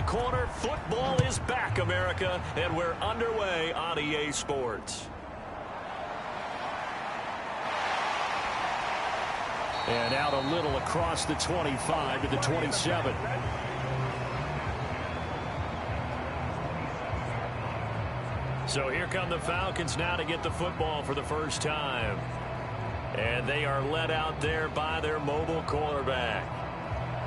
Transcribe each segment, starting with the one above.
corner. Football is back, America, and we're underway on EA Sports. And out a little across the 25 to the 27. So here come the Falcons now to get the football for the first time. And they are led out there by their mobile quarterback.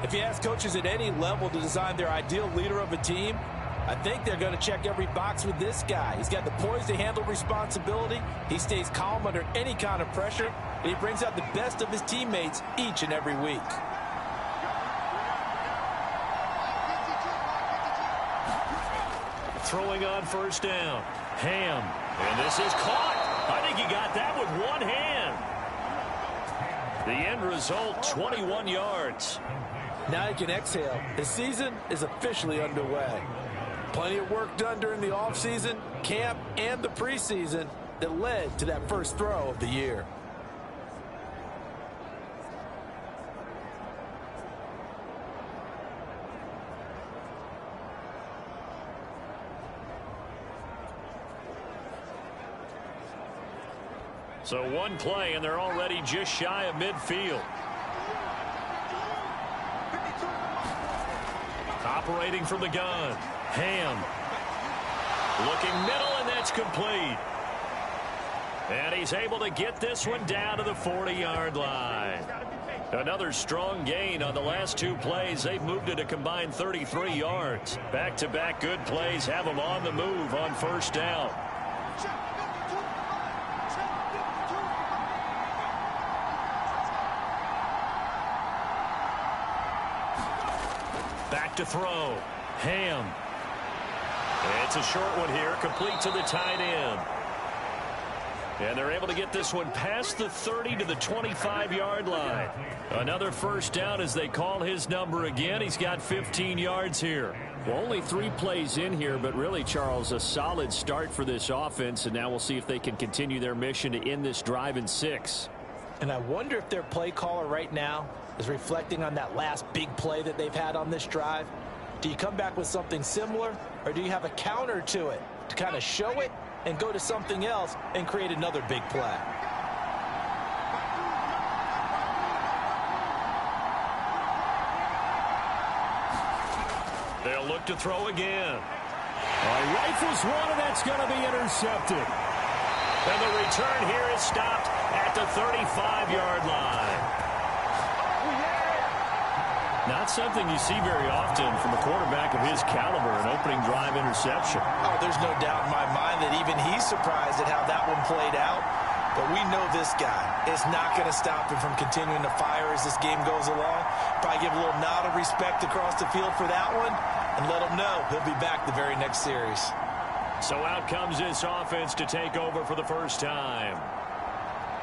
If you ask coaches at any level to design their ideal leader of a team, I think they're going to check every box with this guy. He's got the poise to handle responsibility. He stays calm under any kind of pressure. And he brings out the best of his teammates each and every week. Throwing on first down. Ham. And this is caught. I think he got that with one hand. The end result, 21 yards. Now he can exhale. His season is officially underway. Plenty of work done during the offseason, camp, and the preseason that led to that first throw of the year. So one play, and they're already just shy of midfield. Operating from the gun. Ham. Looking middle, and that's complete. And he's able to get this one down to the 40-yard line. Another strong gain on the last two plays. They've moved it a combined 33 yards. Back-to-back good plays have them on the move on first down. Back to throw. Ham. It's a short one here, complete to the tight end. And they're able to get this one past the 30 to the 25-yard line. Another first down as they call his number again. He's got 15 yards here. Well, only 3 plays in here, but really, Charles, a solid start for this offense. And now we'll see if they can continue their mission to end this drive in 6. And I wonder if their play caller right now is reflecting on that last big play that they've had on this drive. Do you come back with something similar, or do you have a counter to it to kind of show it and go to something else and create another big play? They'll look to throw again. Rifles one, and that's going to be intercepted. And the return here is stopped at the 35-yard line. Not something you see very often from a quarterback of his caliber, an opening drive interception. Oh, there's no doubt in my mind that even he's surprised at how that one played out. But we know this guy is not going to stop him from continuing to fire as this game goes along. Probably give a little nod of respect across the field for that one and let him know he'll be back the very next series. So out comes this offense to take over for the first time.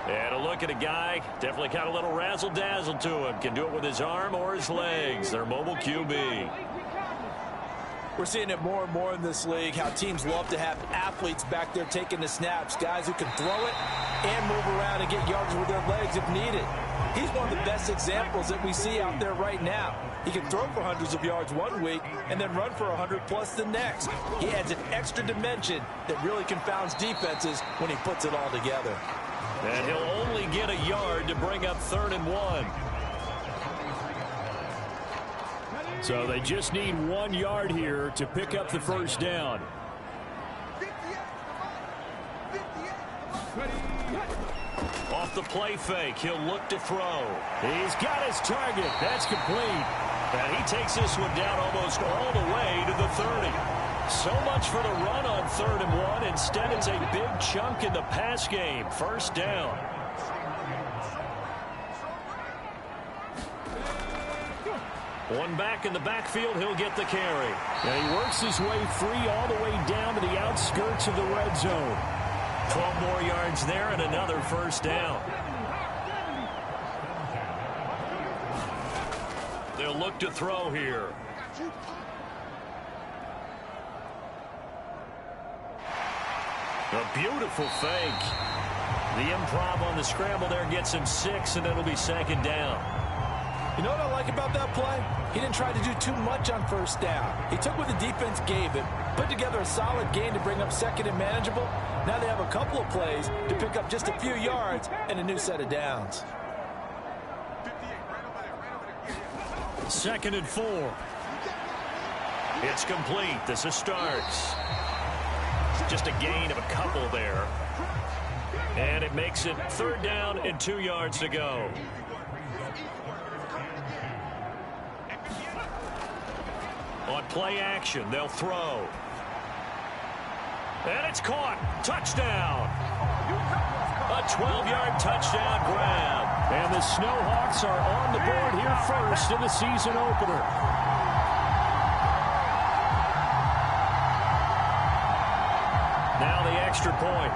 And a look at a guy, definitely got a little razzle-dazzle to him. Can do it with his arm or his legs. Their mobile QB. We're seeing it more and more in this league, how teams love to have athletes back there taking the snaps, guys who can throw it and move around and get yards with their legs if needed. He's one of the best examples that we see out there right now. He can throw for hundreds of yards one week and then run for 100+ the next. He adds an extra dimension that really confounds defenses when he puts it all together. And he'll only get a yard to bring up 3rd and 1. So they just need 1 yard here to pick up the first down. Off the play fake, he'll look to throw. He's got his target. That's complete. And he takes this one down almost all the way to the 30. So much for the run on 3rd and 1. Instead, it's a big chunk in the pass game. First down. One back in the backfield, he'll get the carry. And he works his way free all the way down to the outskirts of the red zone. 12 more yards there and another first down. They'll look to throw here. A beautiful fake. The improv on the scramble there gets him 6, and it'll be 2nd down. You know what I like about that play? He didn't try to do too much on first down. He took what the defense gave him, put together a solid gain to bring up second and manageable. Now they have a couple of plays to pick up just a few yards and a new set of downs. 2nd and 4. It's complete. This is starts. Just a gain of a couple there. And it makes it 3rd down and 2 yards to go. On play action, they'll throw. And it's caught. Touchdown. A 12-yard touchdown grab. And the Snowhawks are on the board here first in the season opener. Now the extra point.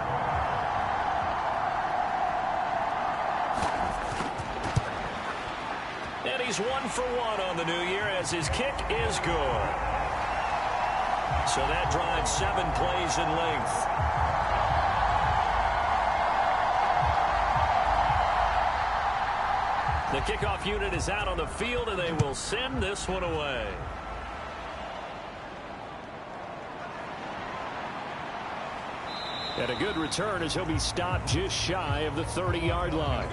And he's 1 for 1 on the new year as his kick is good. So that drives 7 plays in length. The kickoff unit is out on the field, and they will send this one away. And a good return as he'll be stopped just shy of the 30-yard line.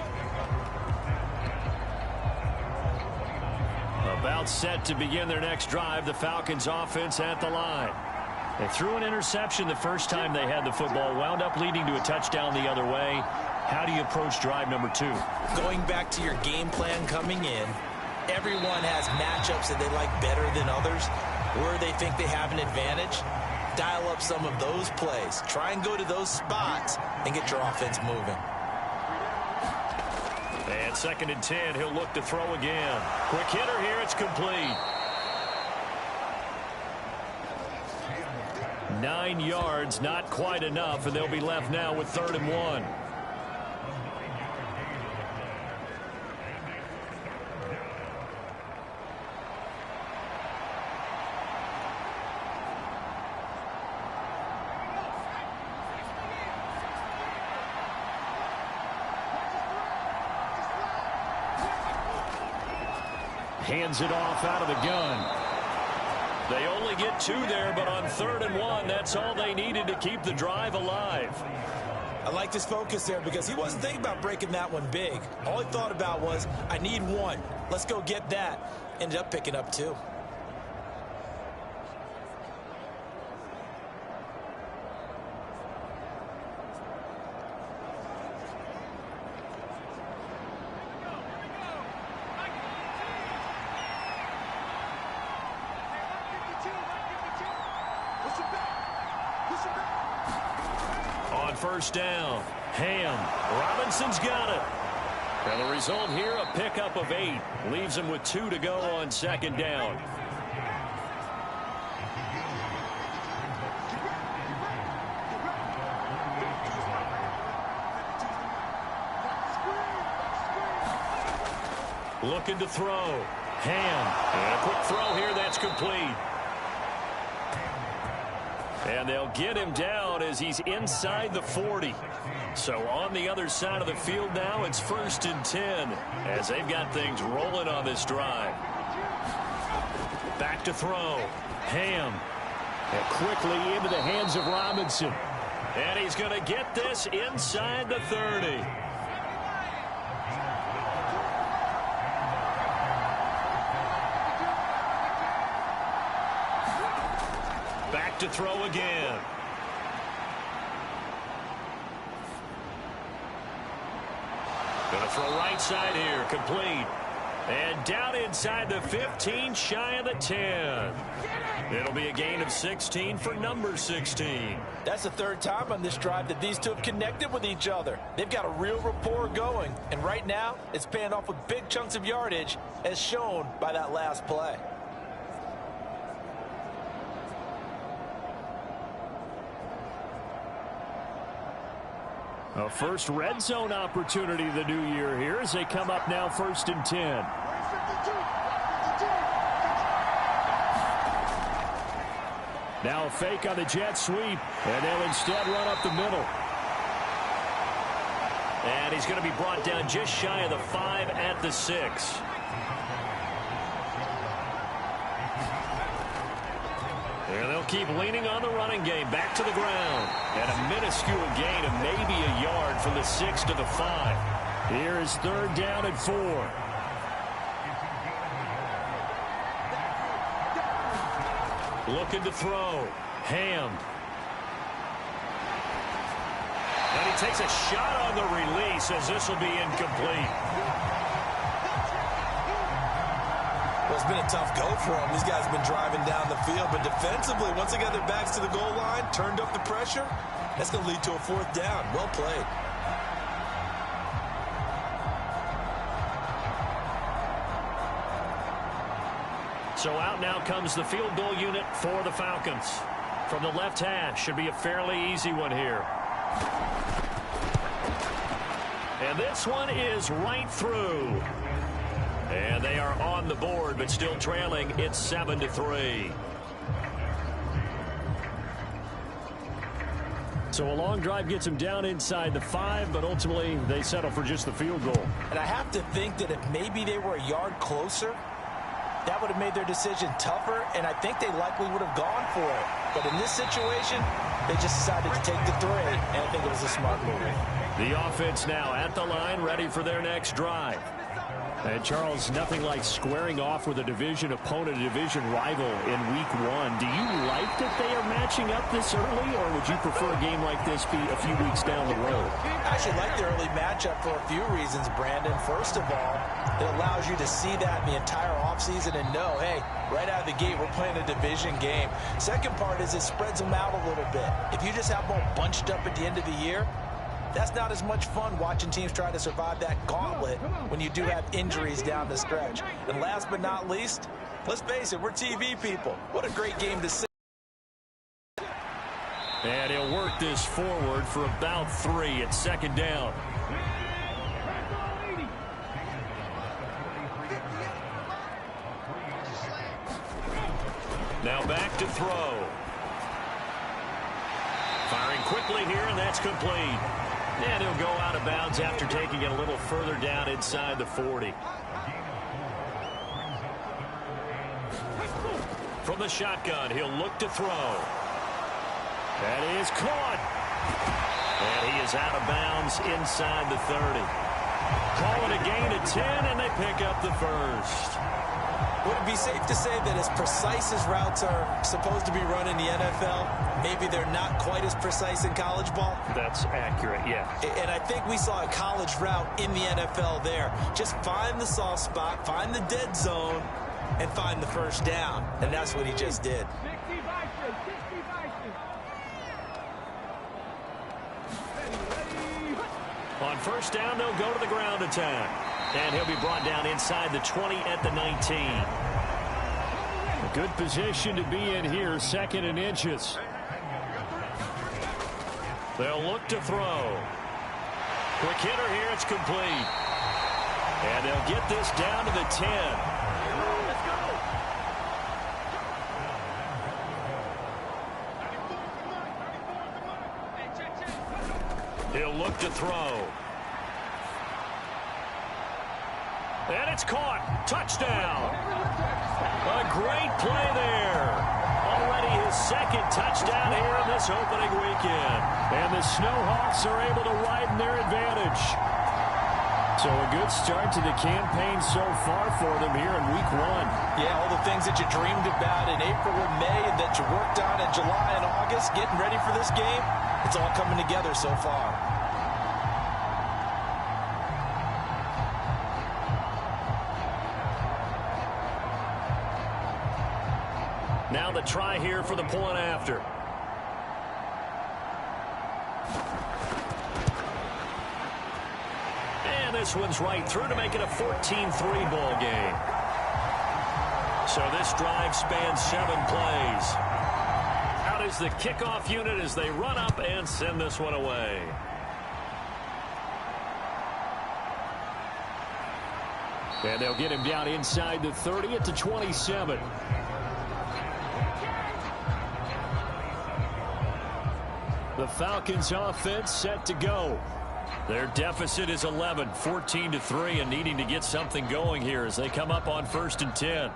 About set to begin their next drive, the Falcons offense at the line. They threw an interception the first time they had the football, wound up leading to a touchdown the other way. How do you approach drive number 2? Going back to your game plan coming in, everyone has matchups that they like better than others, where they think they have an advantage. Dial up some of those plays. Try and go to those spots and get your offense moving. And 2nd and 10, he'll look to throw again. Quick hitter here, it's complete. 9 yards, not quite enough, and they'll be left now with 3rd and 1. Hands it off out of the gun. They only get 2 there, but on 3rd and 1, that's all they needed to keep the drive alive. I like this focus there because he wasn't thinking about breaking that one big. All he thought about was, I need 1. Let's go get that. Ended up picking up 2. On 1st down, Robinson's got it. And the result here, a pickup of 8. Leaves him with 2 to go on 2nd down. Looking to throw. And a quick throw here, that's complete. And they'll get him down as he's inside the 40. So on the other side of the field now, it's 1st and 10 as they've got things rolling on this drive. Back to throw. And quickly into the hands of Robinson. And he's going to get this inside the 30. Back to throw again. Going to throw right side here, complete. And down inside the 15, shy of the 10. It'll be a gain of 16 for number 16. That's the 3rd time on this drive that these two have connected with each other. They've got a real rapport going. And right now, it's paying off with big chunks of yardage, as shown by that last play. A first red zone opportunity the new year here as they come up now 1st and 10. Now a fake on the jet sweep, and they'll instead run up the middle. And he's going to be brought down just shy of the 5 at the 6. And they'll keep leaning on the running game. Back to the ground. And a minuscule gain of maybe a yard from the 6 to the 5. Here is 3rd down and 4. Looking to throw. Ham. And he takes a shot on the release as this will be incomplete. Well, it's been a tough go for them. These guys have been driving down the field, but defensively, once they got their backs to the goal line, turned up the pressure, that's going to lead to a 4th down. Well played. So out now comes the field goal unit for the Falcons. From the left hash, should be a fairly easy one here. And this one is right through. And they are on the board, but still trailing. It's 7-3. So a long drive gets them down inside the 5, but ultimately they settle for just the field goal. And I have to think that if maybe they were a yard closer, that would have made their decision tougher, and I think they likely would have gone for it. But in this situation, they just decided to take the 3, and I think it was a smart move. The offense now at the line, ready for their next drive. And Charles, nothing like squaring off with a division opponent, a division rival in week 1. Do you like that they are matching up this early, or would you prefer a game like this be a few weeks down the road? I actually like the early matchup for a few reasons, Brandon. First of all, it allows you to see that in the entire offseason and know, hey, right out of the gate, we're playing a division game. Second part is it spreads them out a little bit. If you just have them all bunched up at the end of the year, that's not as much fun watching teams try to survive that gauntlet when you do have injuries down the stretch. And last but not least, let's face it, we're TV people. What a great game to see. And he'll work this forward for about 3 at 2nd down. Now back to throw. Firing quickly here, and that's complete. And he'll go out of bounds after taking it a little further down inside the 40. From the shotgun, he'll look to throw. That is caught. And he is out of bounds inside the 30. Calling a gain of 10, and they pick up the first. Would it be safe to say that as precise as routes are supposed to be run in the NFL, maybe they're not quite as precise in college ball? That's accurate, yeah. And I think we saw a college route in the NFL there. Just find the soft spot, find the dead zone, and find the first down. And that's what he just did. On first down, they'll go to the ground attack. And he'll be brought down inside the 20 at the 19. A good position to be in here, 2nd and inches. They'll look to throw. Quick hitter here, it's complete. And they'll get this down to the 10. He'll look to throw. And it's caught. Touchdown. A great play there. Already his 2nd touchdown here in this opening weekend. And the Snowhawks are able to widen their advantage. So a good start to the campaign so far for them here in week 1. Yeah, all the things that you dreamed about in April and May and that you worked on in July and August, getting ready for this game, it's all coming together so far. Now the try here for the point after. And this one's right through to make it a 14-3 ball game. So this drive spans 7 plays. Out is the kickoff unit as they run up and send this one away. And they'll get him down inside the 30 at the 27. The Falcons offense set to go. Their deficit is 11, 14-3, and needing to get something going here as they come up on 1st and 10.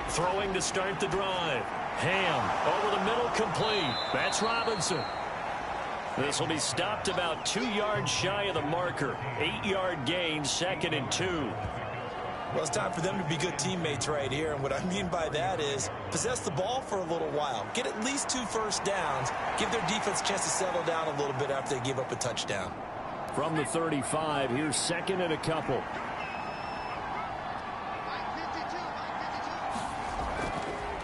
Throwing to start the drive. Ham over the middle, complete. That's Robinson. This will be stopped about 2 yards shy of the marker. 8-yard gain, 2nd and 2. Well, it's time for them to be good teammates right here. And what I mean by that is possess the ball for a little while. Get at least 2 first downs. Give their defense a chance to settle down a little bit after they give up a touchdown. From the 35, here's 2nd and a couple.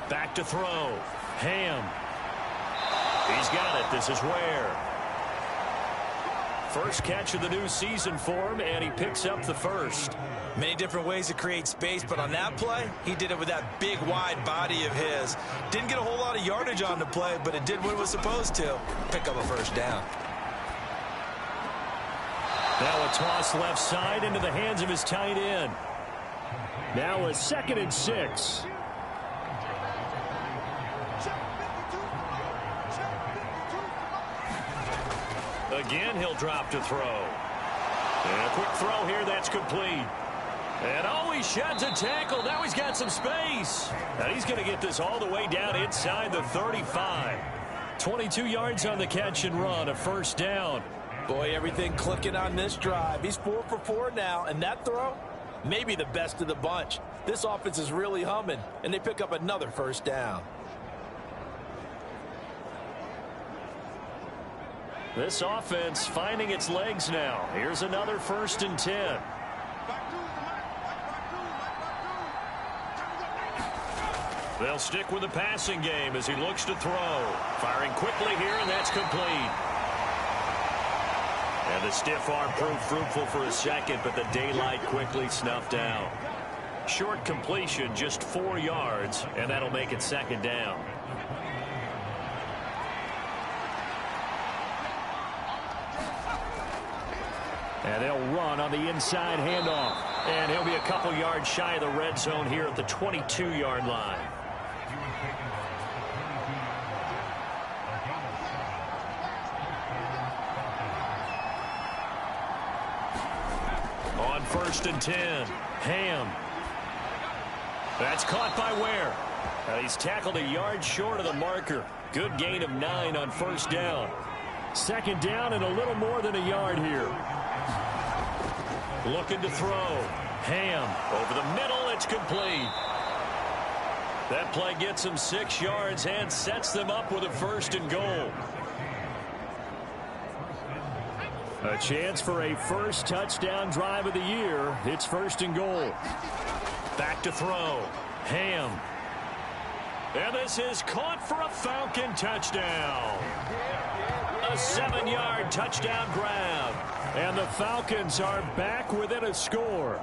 Back to throw. Ham. He's got it. This is Ware. First catch of the new season for him, and he picks up the first. Many different ways to create space, but on that play, he did it with that big, wide body of his. Didn't get a whole lot of yardage on the play, but it did what it was supposed to. Pick up a first down. Now a toss left side into the hands of his tight end. Now a 2nd and 6. Again, he'll drop to throw. And a quick throw here, that's complete. And oh, he sheds a tackle. Now he's got some space. And he's going to get this all the way down inside the 35. 22 yards on the catch and run, a first down. Boy, everything clicking on this drive. He's 4 for 4 now, and that throw, maybe the best of the bunch. This offense is really humming, and they pick up another first down. This offense finding its legs now. Here's another 1st and 10. They'll stick with the passing game as he looks to throw. Firing quickly here, and that's complete. And the stiff arm proved fruitful for a second, but the daylight quickly snuffed out. Short completion, just 4 yards, and that'll make it 2nd down. And they'll run on the inside handoff. And he'll be a couple yards shy of the red zone here at the 22-yard line. On 1st and 10, Ham. That's caught by Ware. He's tackled a yard short of the marker. Good gain of 9 on 1st down. 2nd down and a little more than a yard here. Looking to throw. Ham over the middle. It's complete. That play gets him 6 yards and sets them up with a 1st and goal. A chance for a first touchdown drive of the year. It's 1st and goal. Back to throw. Ham. And this is caught for a Falcon touchdown. A 7-yard touchdown grab. And the Falcons are back within a score.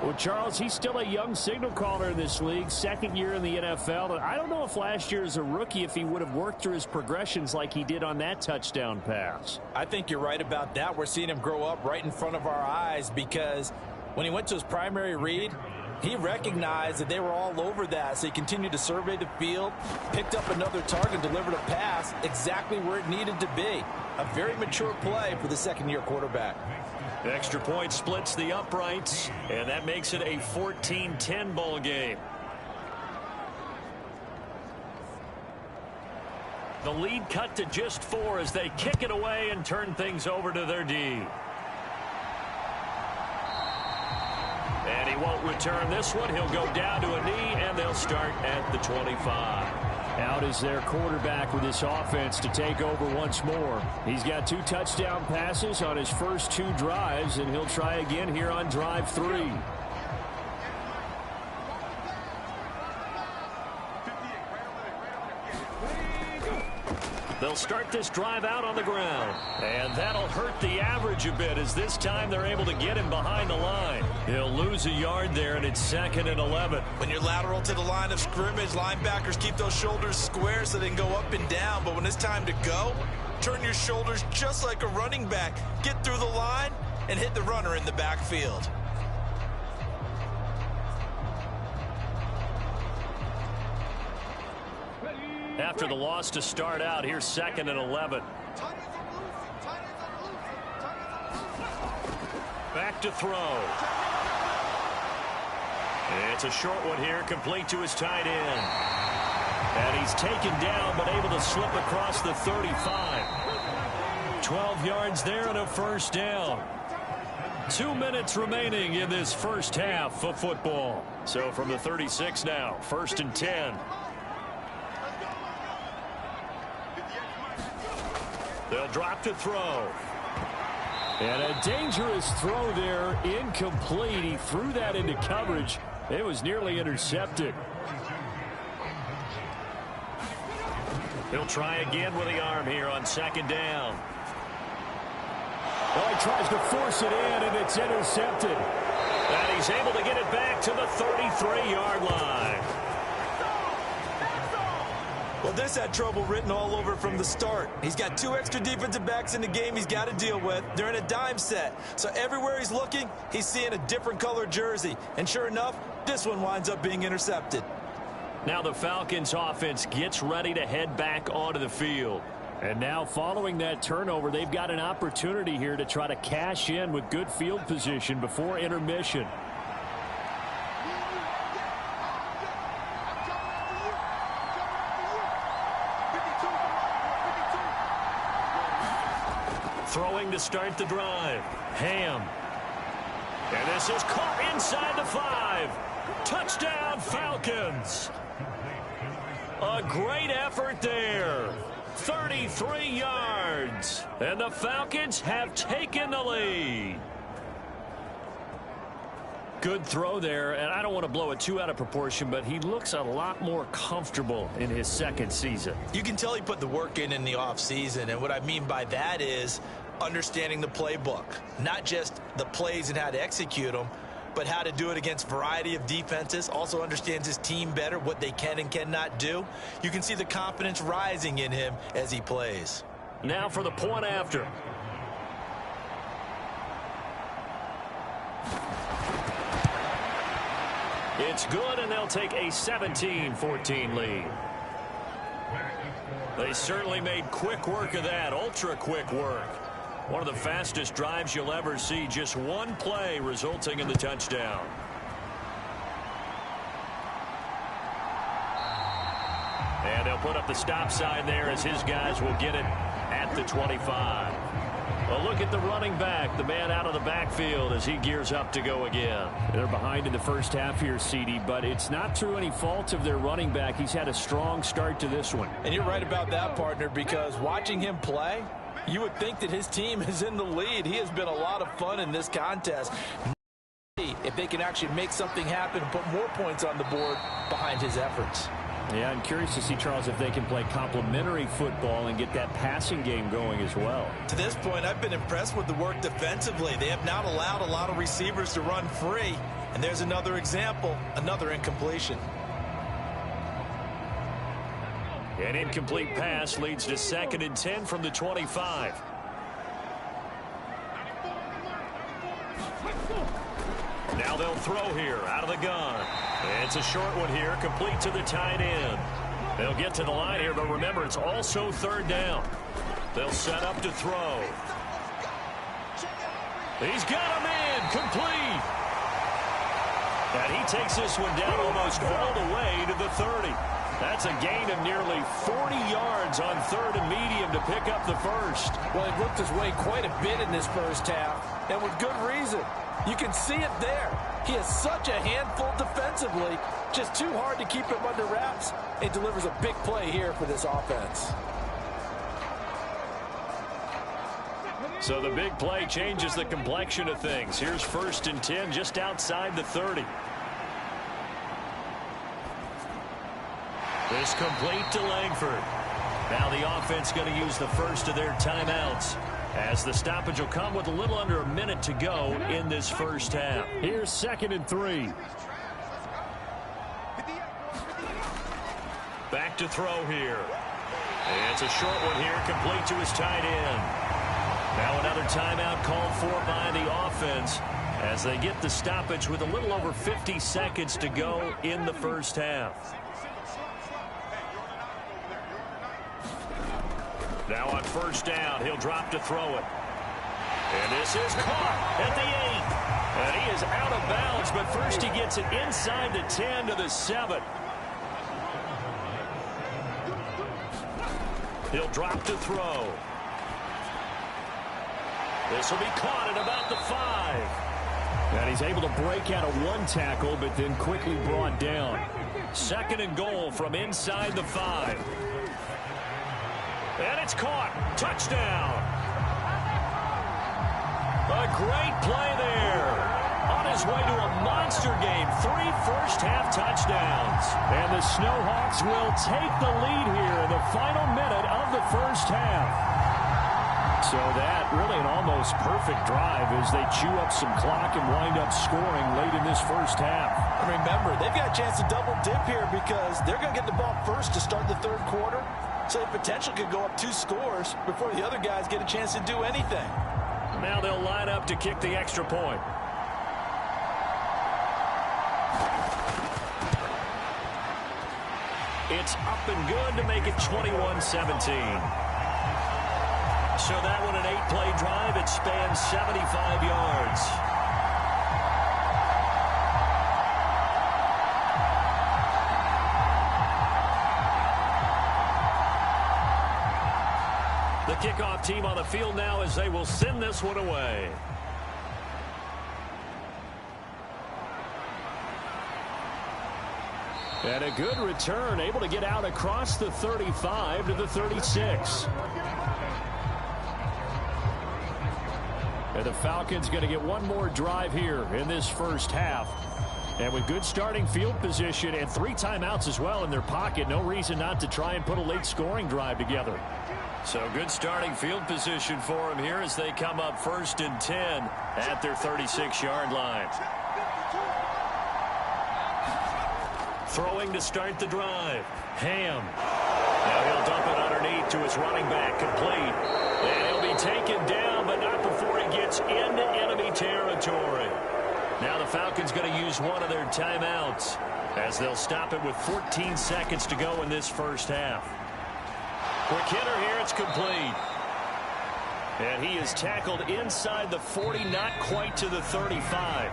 Well, Charles, he's still a young signal caller in this league, 2nd year in the NFL. I don't know if last year as a rookie if he would have worked through his progressions like he did on that touchdown pass. I think you're right about that. We're seeing him grow up right in front of our eyes because when he went to his primary read, he recognized that they were all over that, so he continued to survey the field, picked up another target, delivered a pass exactly where it needed to be. A very mature play for the 2nd-year quarterback. Extra point splits the uprights, and that makes it a 14-10 ball game. The lead cut to just 4 as they kick it away and turn things over to their D. And he won't return this one. He'll go down to a knee, and they'll start at the 25. Out is their quarterback with this offense to take over once more. He's got 2 touchdown passes on his first 2 drives, and he'll try again here on drive 3. They'll start this drive out on the ground. And that'll hurt the average a bit as this time they're able to get him behind the line. He'll lose a yard there, and it's 2nd and 11. When you're lateral to the line of scrimmage, linebackers keep those shoulders square so they can go up and down. But when it's time to go, turn your shoulders just like a running back. Get through the line and hit the runner in the backfield. after the loss to start out. Here's 2nd and 11. Back to throw. It's a short one here, complete to his tight end. And he's taken down, but able to slip across the 35. 12 yards there and a first down. 2 minutes remaining in this first half of football. So from the 36 now, 1st and 10. They'll drop to throw. And a dangerous throw there, incomplete. He threw that into coverage. It was nearly intercepted. He'll try again with the arm here on 2nd down. Well, he tries to force it in, and it's intercepted. And he's able to get it back to the 33-yard line. Well, this had trouble written all over from the start. He's got 2 extra defensive backs in the game he's got to deal with. They're in a dime set. So everywhere he's looking, he's seeing a different color jersey. And sure enough, this one winds up being intercepted. Now the Falcons offense gets ready to head back onto the field. And now following that turnover, they've got an opportunity here to try to cash in with good field position before intermission. Throwing to start the drive. Ham. And this is caught inside the 5. Touchdown, Falcons. A great effort there. 33 yards. And the Falcons have taken the lead. Good throw there, and I don't want to blow it too out of proportion, but he looks a lot more comfortable in his 2nd season. You can tell he put the work in the offseason, and what I mean by that is understanding the playbook. Not just the plays and how to execute them, but how to do it against a variety of defenses. Also understands his team better, what they can and cannot do. You can see the confidence rising in him as he plays. Now for the point after. It's good, and they'll take a 17-14 lead. They certainly made quick work of that, ultra quick work. One of the fastest drives you'll ever see, just one play resulting in the touchdown. And they'll put up the stop sign there as his guys will get it at the 25. A look at the running back, the man out of the backfield as he gears up to go again. They're behind in the first half here, CD, but it's not through any fault of their running back. He's had a strong start to this one. And you're right about that, partner, because watching him play, you would think that his team is in the lead. He has been a lot of fun in this contest. If they can actually make something happen and put more points on the board behind his efforts. Yeah, I'm curious to see, Charles, if they can play complementary football and get that passing game going as well. To this point, I've been impressed with the work defensively. They have not allowed a lot of receivers to run free. And there's another example, another incompletion. An incomplete pass leads to 2nd and 10 from the 25. Now they'll throw here out of the gun. It's a short one here, complete to the tight end. They'll get to the line here, but remember, it's also 3rd down. They'll set up to throw. He's got him in, complete. And he takes this one down almost all the way to the 30. That's a gain of nearly 40 yards on 3rd and medium to pick up the first. Well, he worked his way quite a bit in this first half, and with good reason. You can see it there. He is such a handful defensively, just too hard to keep him under wraps. It delivers a big play here for this offense. So the big play changes the complexion of things. Here's 1st and 10 just outside the 30. This complete to Langford. Now the offense going to use the first of their timeouts, as the stoppage will come with a little under a minute to go in this first half. Here's 2nd and 3. Back to throw here. It's a short one here, complete to his tight end. Now another timeout called for by the offense as they get the stoppage with a little over 50 seconds to go in the first half. Now on first down, he'll drop to throw it. And this is caught at the 8. And he is out of bounds, but first he gets it inside the 10 to the 7. He'll drop to throw. This will be caught at about the 5. And he's able to break out of one tackle, but then quickly brought down. Second and goal from inside the 5. And it's caught. Touchdown. A great play there. On his way to a monster game. 3 first-half touchdowns. And the Snowhawks will take the lead here in the final minute of the first half. So that really an almost perfect drive as they chew up some clock and wind up scoring late in this first half. Remember, they've got a chance to double dip here because they're going to get the ball first to start the third quarter. So the potential could go up 2 scores before the other guys get a chance to do anything. Now they'll line up to kick the extra point. It's up and good to make it 21-17. So that one an 8-play drive. It spans 75 yards. The kickoff team on the field now as they will send this one away. And a good return, able to get out across the 35 to the 36. And the Falcons going to get one more drive here in this first half. And with good starting field position and 3 timeouts as well in their pocket, no reason not to try and put a late scoring drive together. So good starting field position for them here as they come up 1st and 10 at their 36-yard line. Throwing to start the drive. Ham. Now he'll dump it underneath to his running back, complete. And he'll be taken down, but not before he gets into enemy territory. Now the Falcons going to use one of their timeouts as they'll stop it with 14 seconds to go in this first half. Quick hitter here, it's complete. And he is tackled inside the 40, not quite to the 35.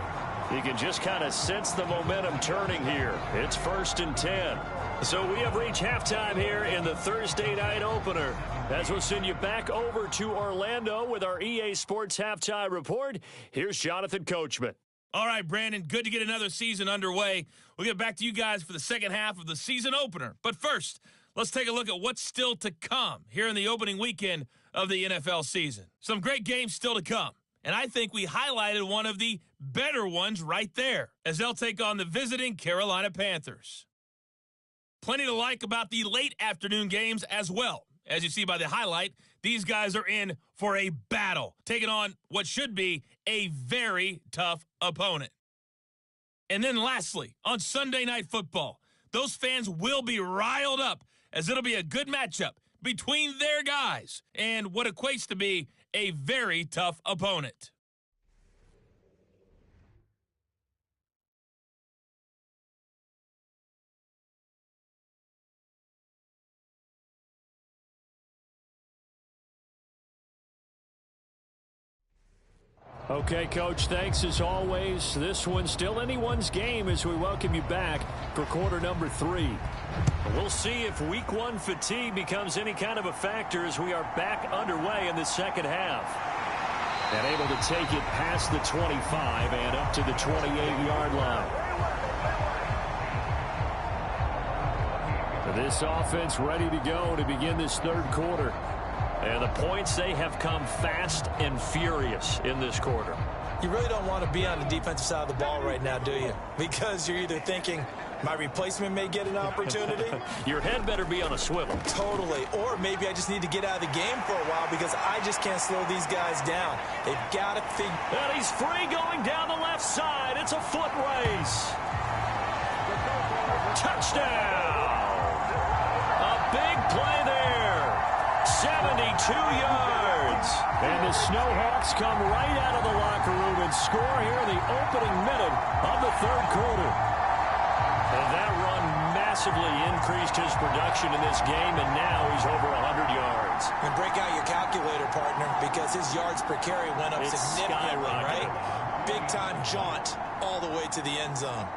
You can just kind of sense the momentum turning here. It's 1st and 10. So we have reached halftime here in the Thursday night opener. As we'll send you back over to Orlando with our EA Sports Halftime Report. Here's Jonathan Coachman. All right, Brandon, good to get another season underway. We'll get back to you guys for the second half of the season opener. But first, let's take a look at what's still to come here in the opening weekend of the NFL season. Some great games still to come. And I think we highlighted one of the better ones right there as they'll take on the visiting Carolina Panthers. Plenty to like about the late afternoon games as well. As you see by the highlight, these guys are in for a battle, taking on what should be a very tough opponent. And then lastly, on Sunday Night Football, those fans will be riled up as it'll be a good matchup between their guys and what equates to be a very tough opponent. Okay, Coach, thanks as always. This one's still anyone's game as we welcome you back for quarter number 3. We'll see if week 1 fatigue becomes any kind of a factor as we are back underway in the second half. And able to take it past the 25 and up to the 28-yard line. This offense ready to go to begin this third quarter. And the points, they have come fast and furious in this quarter. You really don't want to be on the defensive side of the ball right now, do you? Because you're either thinking, my replacement may get an opportunity. Your head better be on a swivel. Totally. Or maybe I just need to get out of the game for a while because I just can't slow these guys down. They've got to think. And he's free going down the left side. It's a foot race. Touchdown. A big play there. 72 yards. And the Snowhawks come right out of the locker room and score here in the opening minute of the third quarter. And that run massively increased his production in this game, and now he's over 100 yards. And break out your calculator, partner, because his yards per carry went up significantly, right? Big-time jaunt all the way to the end zone.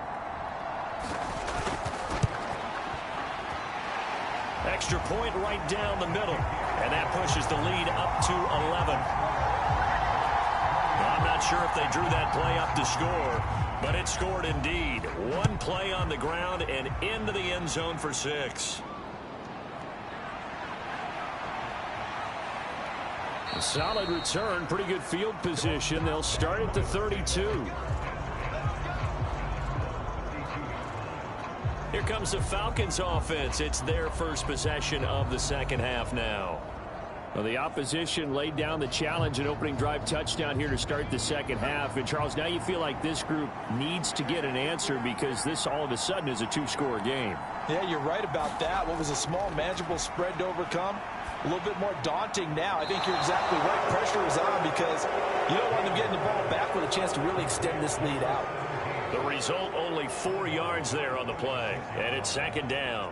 Extra point right down the middle, and that pushes the lead up to 11. I'm not sure if they drew that play up to score, but it scored indeed. One play on the ground and into the end zone for 6. A solid return, pretty good field position. They'll start at the 32. Here comes the Falcons offense. It's their first possession of the second half now. Well, the opposition laid down the challenge, an opening drive touchdown here to start the second half. And, Charles, now you feel like this group needs to get an answer because this all of a sudden is a 2-score game. Yeah, you're right about that. What was a small, manageable spread to overcome? A little bit more daunting now. I think you're exactly right. Pressure is on because you don't want them getting the ball back with a chance to really extend this lead out. The result, only 4 yards there on the play, and it's second down.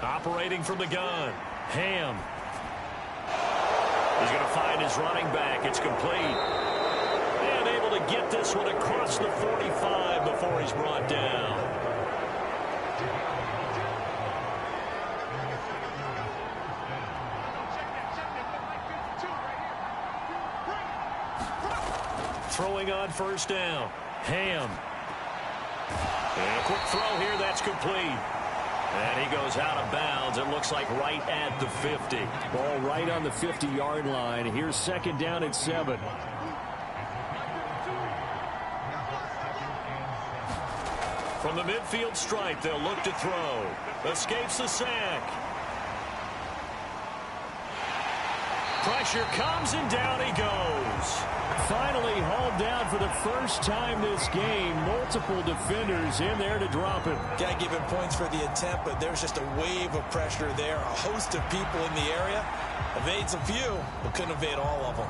Operating from the gun, Ham. He's going to find his running back. It's complete. And able to get this one across the 45 before he's brought down. Throwing on first down, Ham. And a quick throw here, that's complete. And he goes out of bounds. It looks like right at the 50. Ball right on the 50-yard line. Here's second down at 7. From the midfield stripe, they'll look to throw. Escapes the sack. Pressure comes and down he goes. Finally hauled down for the first time this game. Multiple defenders in there to drop him. Got to give him points for the attempt, but there's just a wave of pressure there. A host of people in the area. Evades a few, but couldn't evade all of them.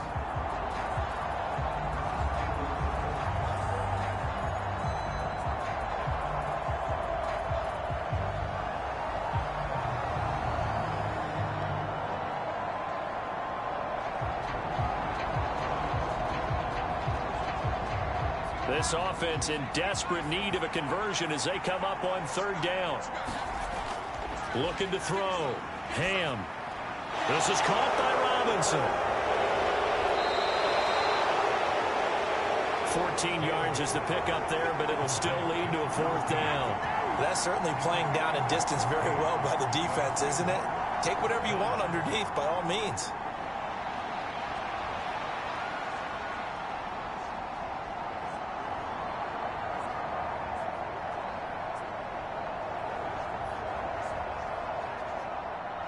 This offense in desperate need of a conversion as they come up on third down. Looking to throw. Ham. This is caught by Robinson. 14 yards is the pickup there, but it'll still lead to a fourth down. That's certainly playing down in distance very well by the defense, isn't it? Take whatever you want underneath by all means.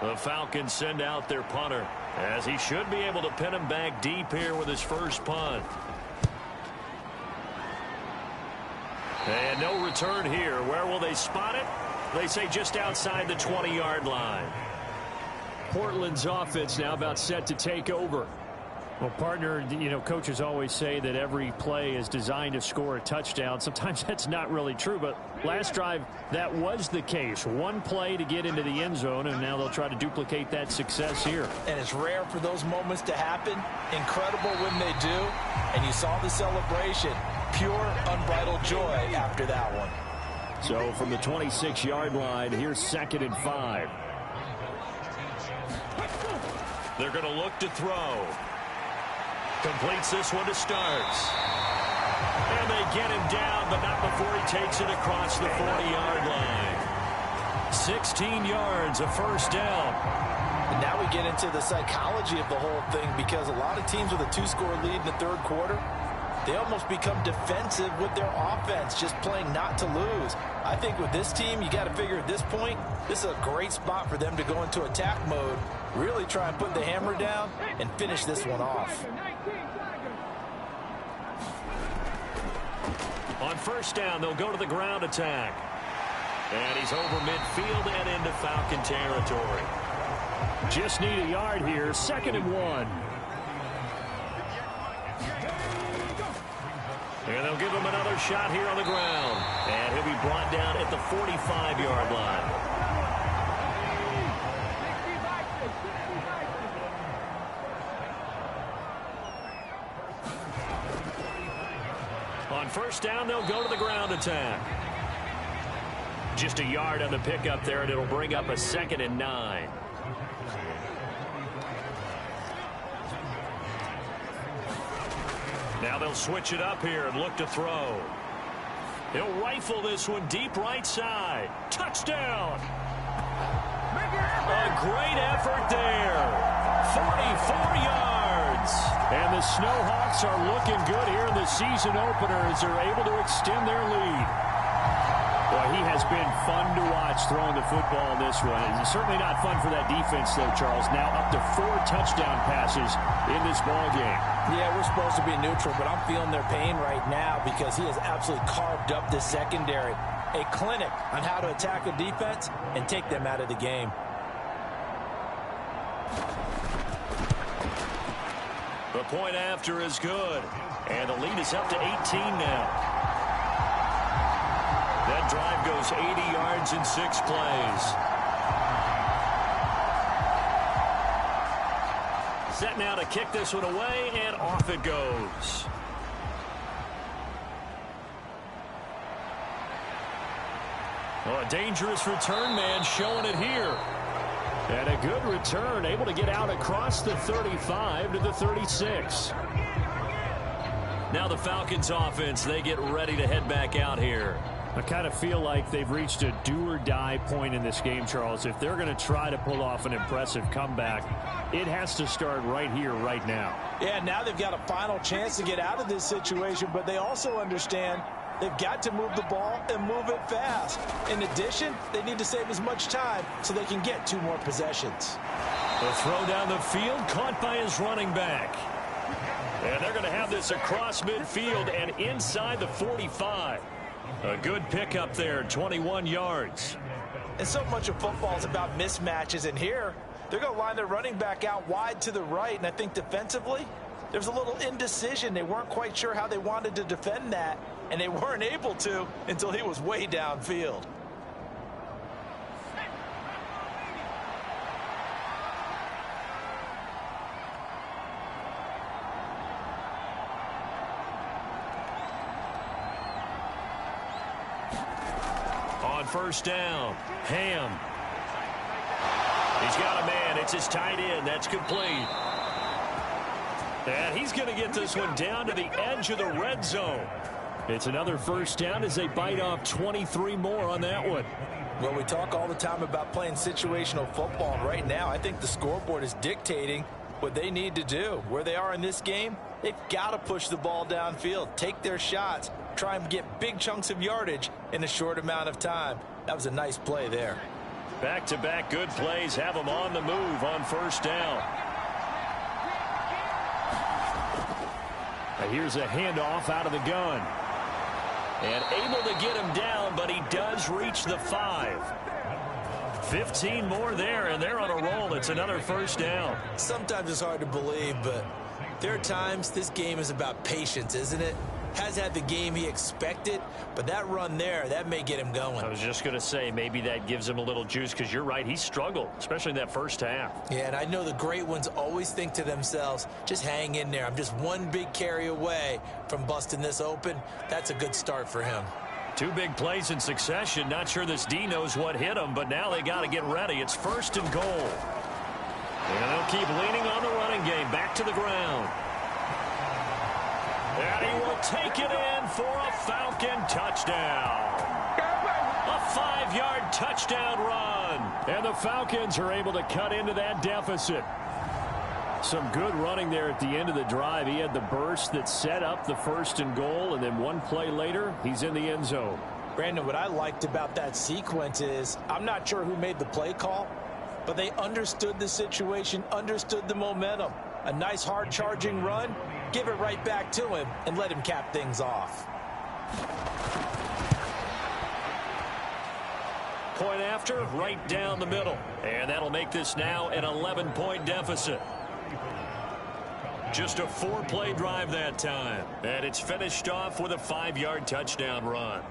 The Falcons send out their punter, as he should be able to pin him back deep here with his first punt. And no return here. Where will they spot it? They say just outside the 20-yard line. Portland's offense now about set to take over. Well, partner, you know, coaches always say that every play is designed to score a touchdown. Sometimes that's not really true, but last drive, that was the case. One play to get into the end zone, and now they'll try to duplicate that success here. And it's rare for those moments to happen. Incredible when they do. And you saw the celebration. Pure, unbridled joy after that one. So from the 26-yard line, here's 2nd and 5. They're going to look to throw. Completes this one to Starks. And they get him down, but not before he takes it across the 40-yard line. 16 yards, a first down. And now we get into the psychology of the whole thing, because a lot of teams with a 2-score lead in the third quarter, they almost become defensive with their offense, just playing not to lose. I think with this team, you got to figure at this point, this is a great spot for them to go into attack mode, really try and put the hammer down and finish this one off. On first down, they'll go to the ground attack. And he's over midfield and into Falcon territory. Just need a yard here. 2nd and 1. And they'll give him another shot here on the ground. And he'll be brought down at the 45-yard line. On first down, they'll go to the ground attack. Just a yard on the pickup there, and it'll bring up a 2nd and 9. Now they'll switch it up here and look to throw. He'll rifle this one deep right side. Touchdown! A great effort there. 44 yards. And the Snowhawks are looking good here in the season opener as they're able to extend their lead. Boy, he has been fun to watch throwing the football in this one. It's certainly not fun for that defense, though, Charles. Now up to 4 touchdown passes in this ball game. Yeah, we're supposed to be neutral, but I'm feeling their pain right now because he has absolutely carved up the secondary. A clinic on how to attack a defense and take them out of the game. The point after is good. And the lead is up to 18 now. That drive goes 80 yards in 6 plays. Set now to kick this one away, and off it goes. Oh, a dangerous return man showing it here. And a good return, able to get out across the 35 to the 36. Now the Falcons offense, they get ready to head back out here. I kind of feel like they've reached a do-or-die point in this game, Charles. If they're going to try to pull off an impressive comeback, it has to start right here, right now. Yeah, now they've got a final chance to get out of this situation, but they also understand they've got to move the ball and move it fast. In addition, they need to save as much time so they can get 2 more possessions. The throw down the field, caught by his running back. And they're going to have this across midfield and inside the 45. A good pickup there, 21 yards. And so much of football is about mismatches, and here they're going to line their running back out wide to the right, and I think defensively there's a little indecision. They weren't quite sure how they wanted to defend that, and they weren't able to until he was way downfield. On first down, Ham. He's got a man. It's his tight end. That's complete. And he's going to get this one down to the edge of the red zone. It's another first down as they bite off 23 more on that one. Well, we talk all the time about playing situational football, and right now I think the scoreboard is dictating what they need to do. Where they are in this game, they've got to push the ball downfield, take their shots, try and get big chunks of yardage in a short amount of time. That was a nice play there. Back-to-back good plays have them on the move on first down. Here's a handoff out of the gun. And able to get him down, but he does reach the 5. 15 more there, and they're on a roll. It's another first down. Sometimes it's hard to believe, but there are times this game is about patience, isn't it? Has had the game he expected, but that run there, that may get him going. I was just going to say, maybe that gives him a little juice, because you're right, he struggled, especially in that first half. Yeah, and I know the great ones always think to themselves, just hang in there. I'm just one big carry away from busting this open. That's a good start for him. 2 big plays in succession. Not sure this D knows what hit him, but now they got to get ready. It's first and goal. And they'll keep leaning on the running game. Back to the ground. And he will take it in for a Falcon touchdown. A 5-yard touchdown run. And the Falcons are able to cut into that deficit. Some good running there at the end of the drive. He had the burst that set up the first and goal, and then one play later, he's in the end zone. Brandon, what I liked about that sequence is I'm not sure who made the play call, but they understood the situation, understood the momentum. A nice hard charging run, give it right back to him and let him cap things off. Point after, right down the middle. And that'll make this now an 11-point deficit. Just a 4-play drive that time. And it's finished off with a 5-yard touchdown run.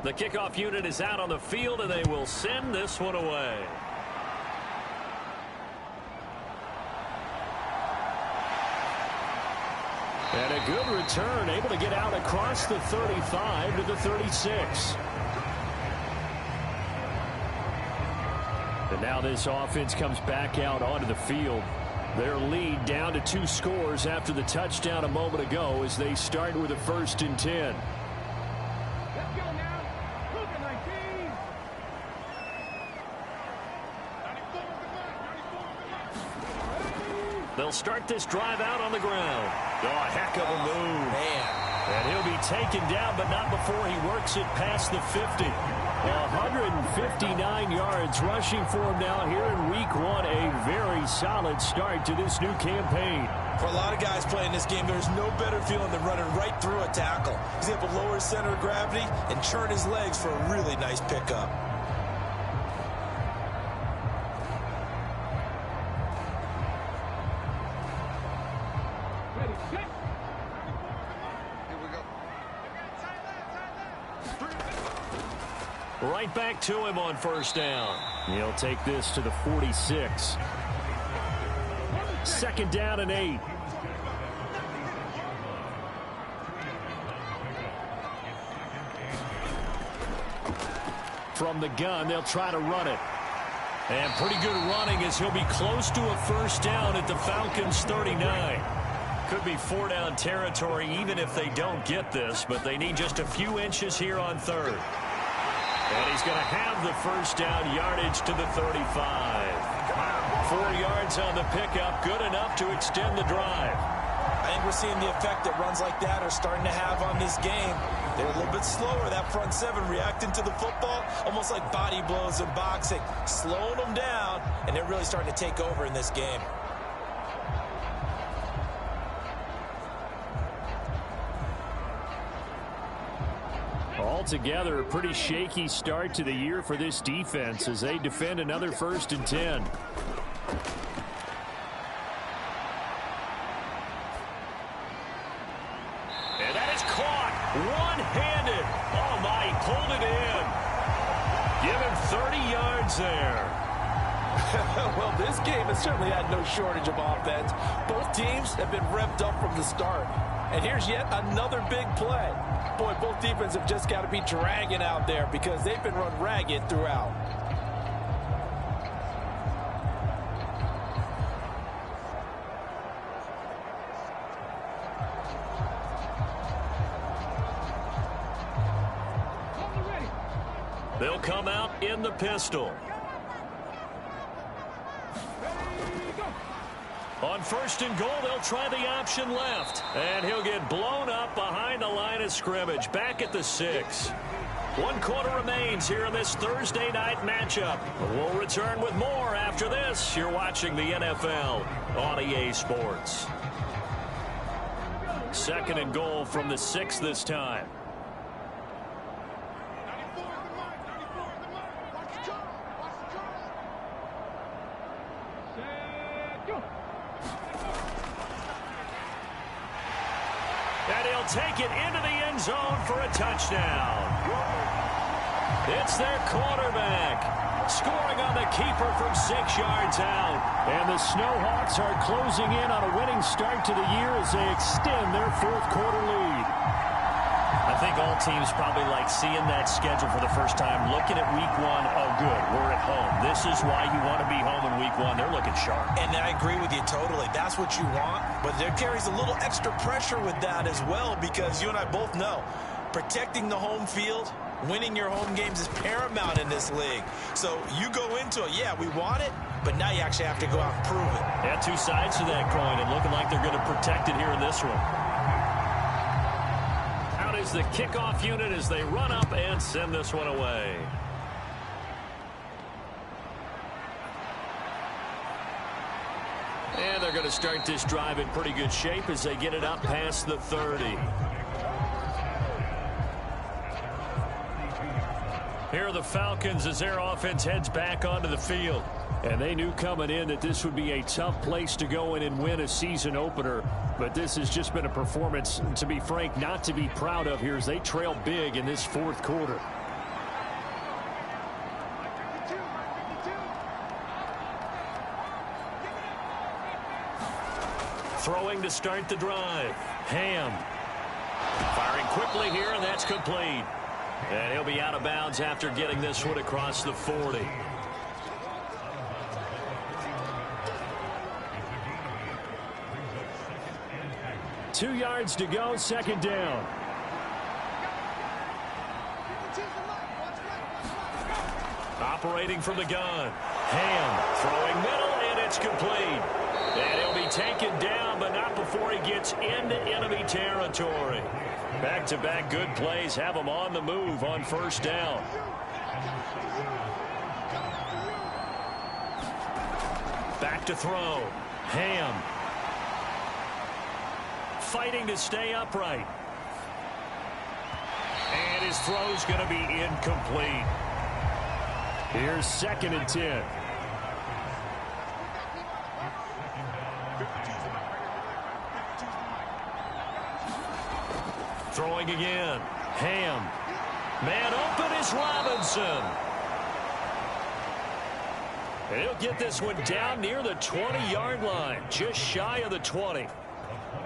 The kickoff unit is out on the field, and they will send this one away. And a good return, able to get out across the 35 to the 36. And now this offense comes back out onto the field. Their lead down to 2 scores after the touchdown a moment ago as they start with a 1st and 10. They'll start this drive out on the ground. Oh, a heck of a move. Man. And he'll be taken down, but not before he works it past the 50. 159 yards rushing for him now here in week 1. A very solid start to this new campaign. For a lot of guys playing this game, there's no better feeling than running right through a tackle. He's able to lower his center of gravity and churn his legs for a really nice pickup. Right back to him on 1st down. He'll take this to the 46. 2nd down and 8. From the gun, they'll try to run it. And pretty good running as he'll be close to a 1st down at the Falcons' 39. Could be 4-down territory even if they don't get this, but they need just a few inches here on 3rd. And he's going to have the 1st down yardage to the 35. 4 yards on the pickup, good enough to extend the drive. I think we're seeing the effect that runs like that are starting to have on this game. They're a little bit slower, that front 7 reacting to the football, almost like body blows in boxing, slowing them down, and they're really starting to take over in this game. Altogether, a pretty shaky start to the year for this defense as they defend another 1st and 10. And that is caught one-handed. Oh, my, he pulled it in. Give him 30 yards there. Well, this game has certainly had no shortage of offense. Both teams have been revved up from the start. And here's yet another big play. Boy, both defenses have just got to be dragging out there because they've been run ragged throughout. They'll come out in the pistol. On 1st and goal, they'll try the option left. And he'll get blown up behind the line of scrimmage, back at the 6. 1 quarter remains here in this Thursday night matchup. We'll return with more after this. You're watching the NFL on EA Sports. 2nd and goal from the 6 this time. Take it into the end zone for a touchdown. It's their quarterback scoring on the keeper from 6 yards out. And the Snowhawks are closing in on a winning start to the year as they extend their 4th quarter lead. I think all teams probably like seeing that schedule for the first time, looking at week 1. Oh, good, we're at home. This is why you want to be home in week 1. They're looking sharp. And I agree with you totally. That's what you want. But there carries a little extra pressure with that as well because you and I both know protecting the home field, winning your home games is paramount in this league. So you go into it, yeah, we want it, but now you actually have to go out and prove it. Yeah, 2 sides to that coin and looking like they're going to protect it here in this one. Is the kickoff unit as they run up and send this one away. And they're going to start this drive in pretty good shape as they get it up past the 30. Here are the Falcons as their offense heads back onto the field. And they knew coming in that this would be a tough place to go in and win a season opener. But this has just been a performance, to be frank, not to be proud of here as they trail big in this fourth quarter. Throwing to start the drive. Ham. Firing quickly here, and that's complete. And he'll be out of bounds after getting this one across the 40. Two yards to go, second down. Operating from the gun. Ham throwing middle, and it's complete. And he'll be taken down, but not before he gets into enemy territory. Back-to-back good plays have him on the move on first down. Back to throw. Ham. Fighting to stay upright. And his throw's going to be incomplete. Here's 2nd and 10. Throwing again. Ham. Man open is Robinson. And he'll get this one down near the 20-yard line, just shy of the 20.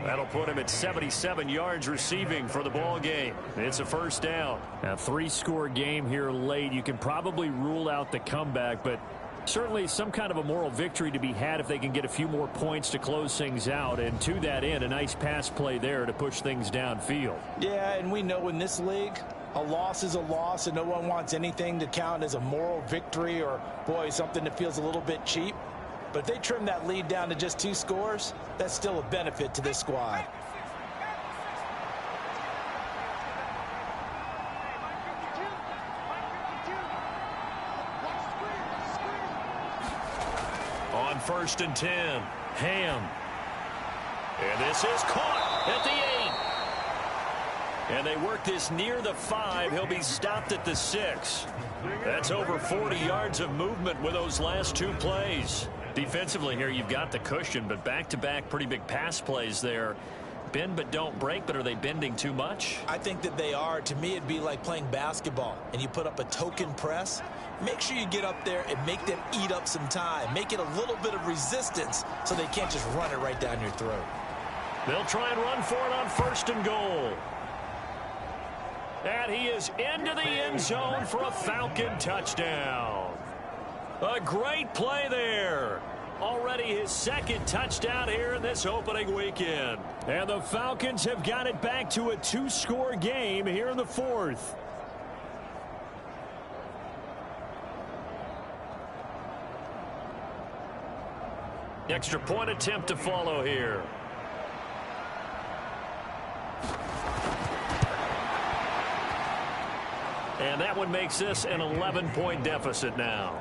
That'll put him at 77 yards receiving for the ball game. It's a first down. A 3-score game here late. You can probably rule out the comeback, but certainly some kind of a moral victory to be had if they can get a few more points to close things out. And to that end, a nice pass play there to push things downfield. Yeah, and we know in this league, a loss is a loss, and no one wants anything to count as a moral victory or, boy, something that feels a little bit cheap. But if they trim that lead down to just 2 scores, that's still a benefit to this squad. On 1st and 10, Ham. And this is caught at the 8. And they work this near the 5. He'll be stopped at the 6. That's over 40 yards of movement with those last 2 plays. Defensively here, you've got the cushion, but back-to-back pretty big pass plays there. Bend but don't break, but are they bending too much? I think that they are. To me, it'd be like playing basketball, and you put up a token press. Make sure you get up there and make them eat up some time. Make it a little bit of resistance so they can't just run it right down your throat. They'll try and run for it on 1st and goal. And he is into the end zone for a Falcon touchdown. A great play there. Already his 2nd touchdown here in this opening weekend. And the Falcons have got it back to a 2-score game here in the 4th. Extra point attempt to follow here. And that one makes this an 11-point deficit now.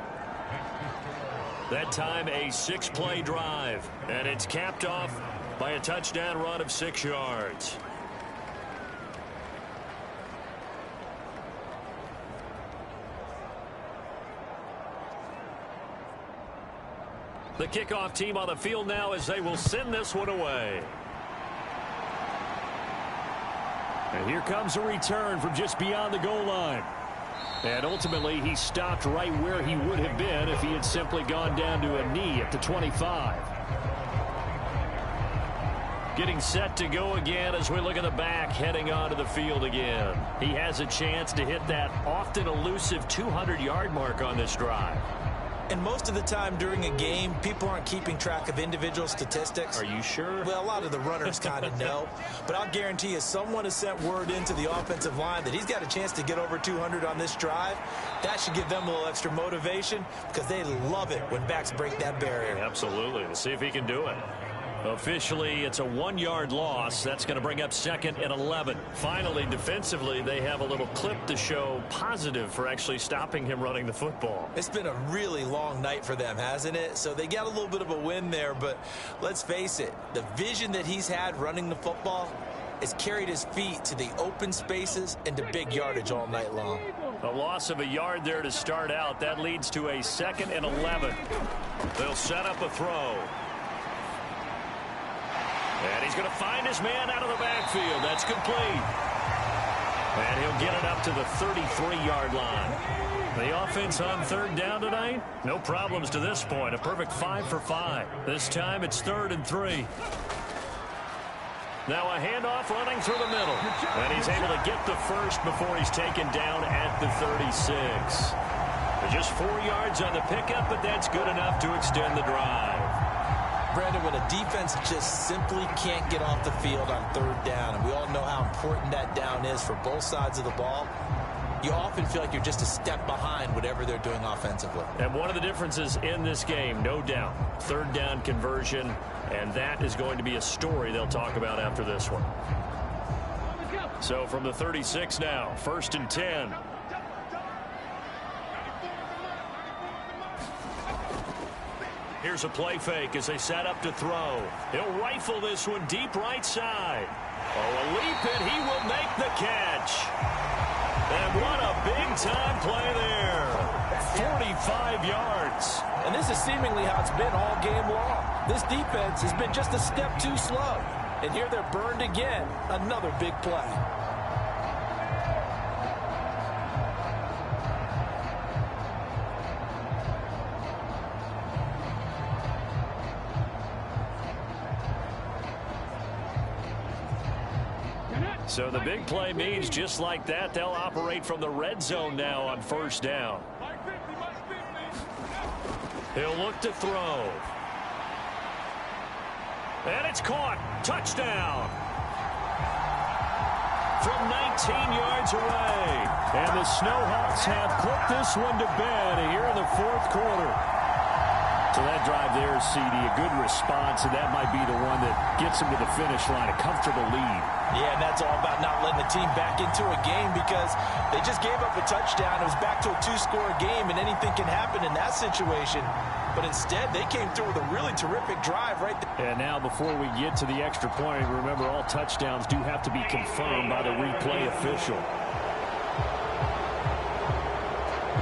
That time a 6-play drive. And it's capped off by a touchdown run of 6 yards. The kickoff team on the field now as they will send this one away. And here comes a return from just beyond the goal line. And ultimately, he stopped right where he would have been if he had simply gone down to a knee at the 25. Getting set to go again as we look at the back heading onto the field again. He has a chance to hit that often elusive 200-yard mark on this drive. And most of the time during a game, people aren't keeping track of individual statistics. Are you sure? Well, a lot of the runners kind of know. But I'll guarantee you someone has sent word into the offensive line that he's got a chance to get over 200 on this drive. That should give them a little extra motivation because they love it when backs break that barrier. Absolutely. Let's see if he can do it. Officially, it's a 1-yard loss. That's going to bring up 2nd and 11. Finally, defensively, they have a little clip to show positive for actually stopping him running the football. It's been a really long night for them, hasn't it? So they got a little bit of a win there, but let's face it, the vision that he's had running the football has carried his feet to the open spaces and to big yardage all night long. A loss of a yard there to start out. That leads to a 2nd and 11. They'll set up a throw. And he's going to find his man out of the backfield. That's complete. And he'll get it up to the 33-yard line. The offense on 3rd down tonight? No problems to this point. A perfect 5 for 5. This time it's 3rd and 3. Now a handoff running through the middle. And he's able to get the first before he's taken down at the 36. Just 4 yards on the pickup, but that's good enough to extend the drive. Brandon, when a defense just simply can't get off the field on 3rd down, and we all know how important that down is for both sides of the ball, you often feel like you're just a step behind whatever they're doing offensively. And one of the differences in this game, no doubt, 3rd down conversion, and that is going to be a story they'll talk about after this one. So from the 36 now, 1st and 10. Here's a play fake as they set up to throw. He'll rifle this one deep right side. Oh, a leap, and he will make the catch. And what a big-time play there. 45 yards. And this is seemingly how it's been all game long. This defense has been just a step too slow. And here they're burned again. Another big play. So the big play means just like that, they'll operate from the red zone now on 1st down. He'll look to throw. And it's caught. Touchdown. From 19 yards away. And the Snowhawks have put this one to bed here in the 4th quarter. So that drive there, CD, a good response, and that might be the one that gets them to the finish line, a comfortable lead. Yeah, and that's all about not letting the team back into a game because they just gave up a touchdown. It was back to a 2-score game, and anything can happen in that situation. But instead, they came through with a really terrific drive right there. And now before we get to the extra point, remember all touchdowns do have to be confirmed by the replay official.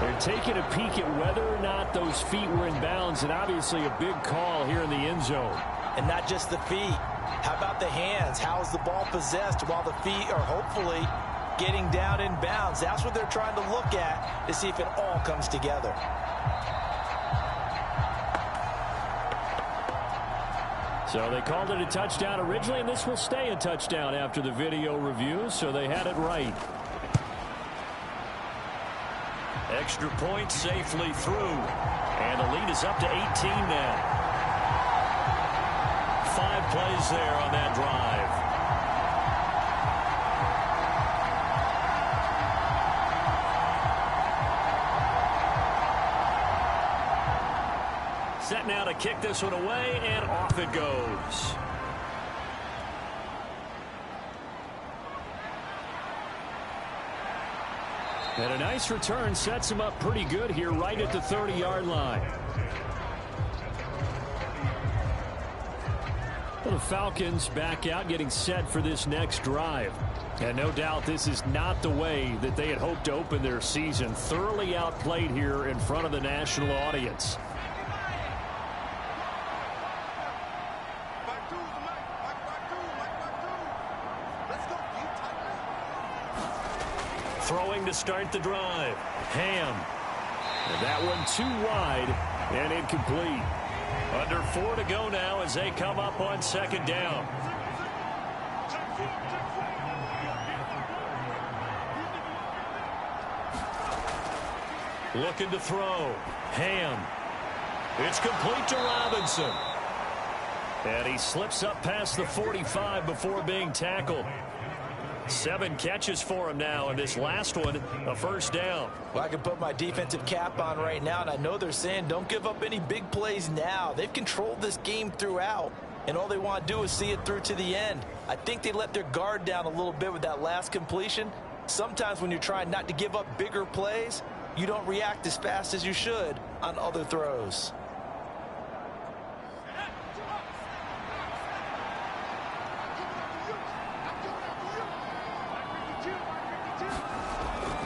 They're taking a peek at whether or not those feet were in bounds, and obviously a big call here in the end zone. And not just the feet. How about the hands? How is the ball possessed while the feet are hopefully getting down in bounds? That's what they're trying to look at to see if it all comes together. So they called it a touchdown originally, and this will stay a touchdown after the video review, so they had it right. Extra point safely through. And the lead is up to 18 now. 5 plays there on that drive. Set now to kick this one away, and off it goes. And a nice return sets him up pretty good here right at the 30-yard line. Well, the Falcons back out getting set for this next drive. And no doubt this is not the way that they had hoped to open their season. Thoroughly outplayed here in front of the national audience. Throwing to start the drive. Ham. And that one too wide and incomplete. Under 4 to go now as they come up on 2nd down. Looking to throw. Ham. It's complete to Robinson. And he slips up past the 45 before being tackled. 7 catches for him now, and this last one, a 1st down. Well, I can put my defensive cap on right now, and I know they're saying don't give up any big plays now. They've controlled this game throughout. and all they want to do is see it through to the end. I think they let their guard down a little bit with that last completion. Sometimes when you're trying not to give up bigger plays, you don't react as fast as you should on other throws.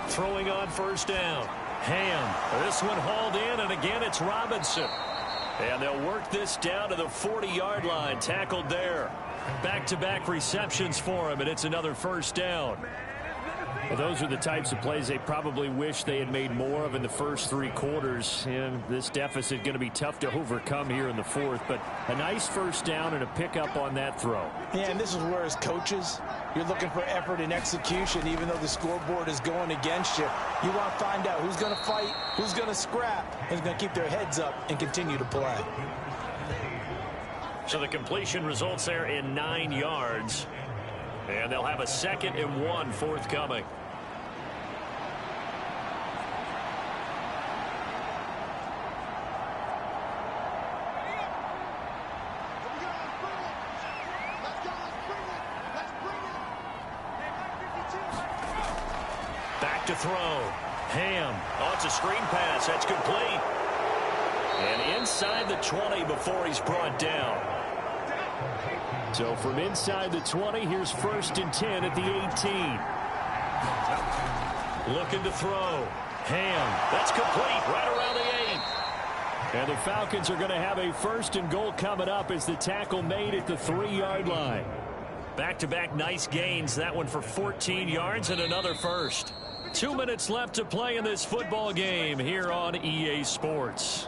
Throwing on first down. Ham. This one hauled in, and again it's Robinson. And they'll work this down to the 40-yard line. Tackled there. Back-to-back receptions for him, and it's another first down. Well, those are the types of plays they probably wish they had made more of in the first 3 quarters. And this deficit going to be tough to overcome here in the fourth. But a nice first down and a pickup on that throw. Yeah, and this is where as coaches, you're looking for effort and execution. Even though the scoreboard is going against you, you want to find out who's going to fight, who's going to scrap, and who's going to keep their heads up and continue to play. So the completion results there in 9 yards. And they'll have a 2nd and 1 forthcoming. Back to throw. Ham. Oh, it's a screen pass. That's complete. And inside the 20 before he's brought down. So from inside the 20, here's 1st and 10 at the 18. Looking to throw. Ham. That's complete right around the 8. And the Falcons are going to have a 1st and goal coming up as the tackle made at the 3-yard line. Back-to-back nice gains. That one for 14 yards and another first. 2 minutes left to play in this football game here on EA Sports.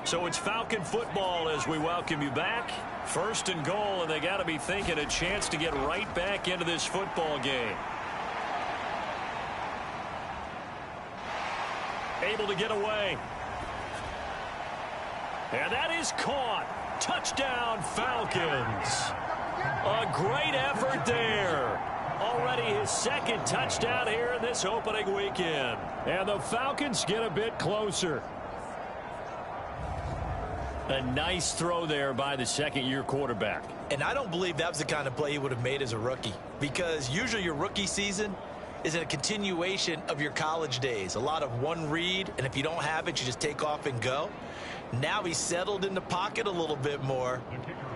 So it's Falcon football as we welcome you back. 1st and goal, and they got to be thinking a chance to get right back into this football game. Able to get away. And that is caught. Touchdown, Falcons. A great effort there. Already his 2nd touchdown here in this opening weekend. And the Falcons get a bit closer. A nice throw there by the 2nd-year quarterback. And I don't believe that was the kind of play he would have made as a rookie, because usually your rookie season is a continuation of your college days. A lot of one read, and if you don't have it, you just take off and go. Now he's settled in the pocket a little bit more,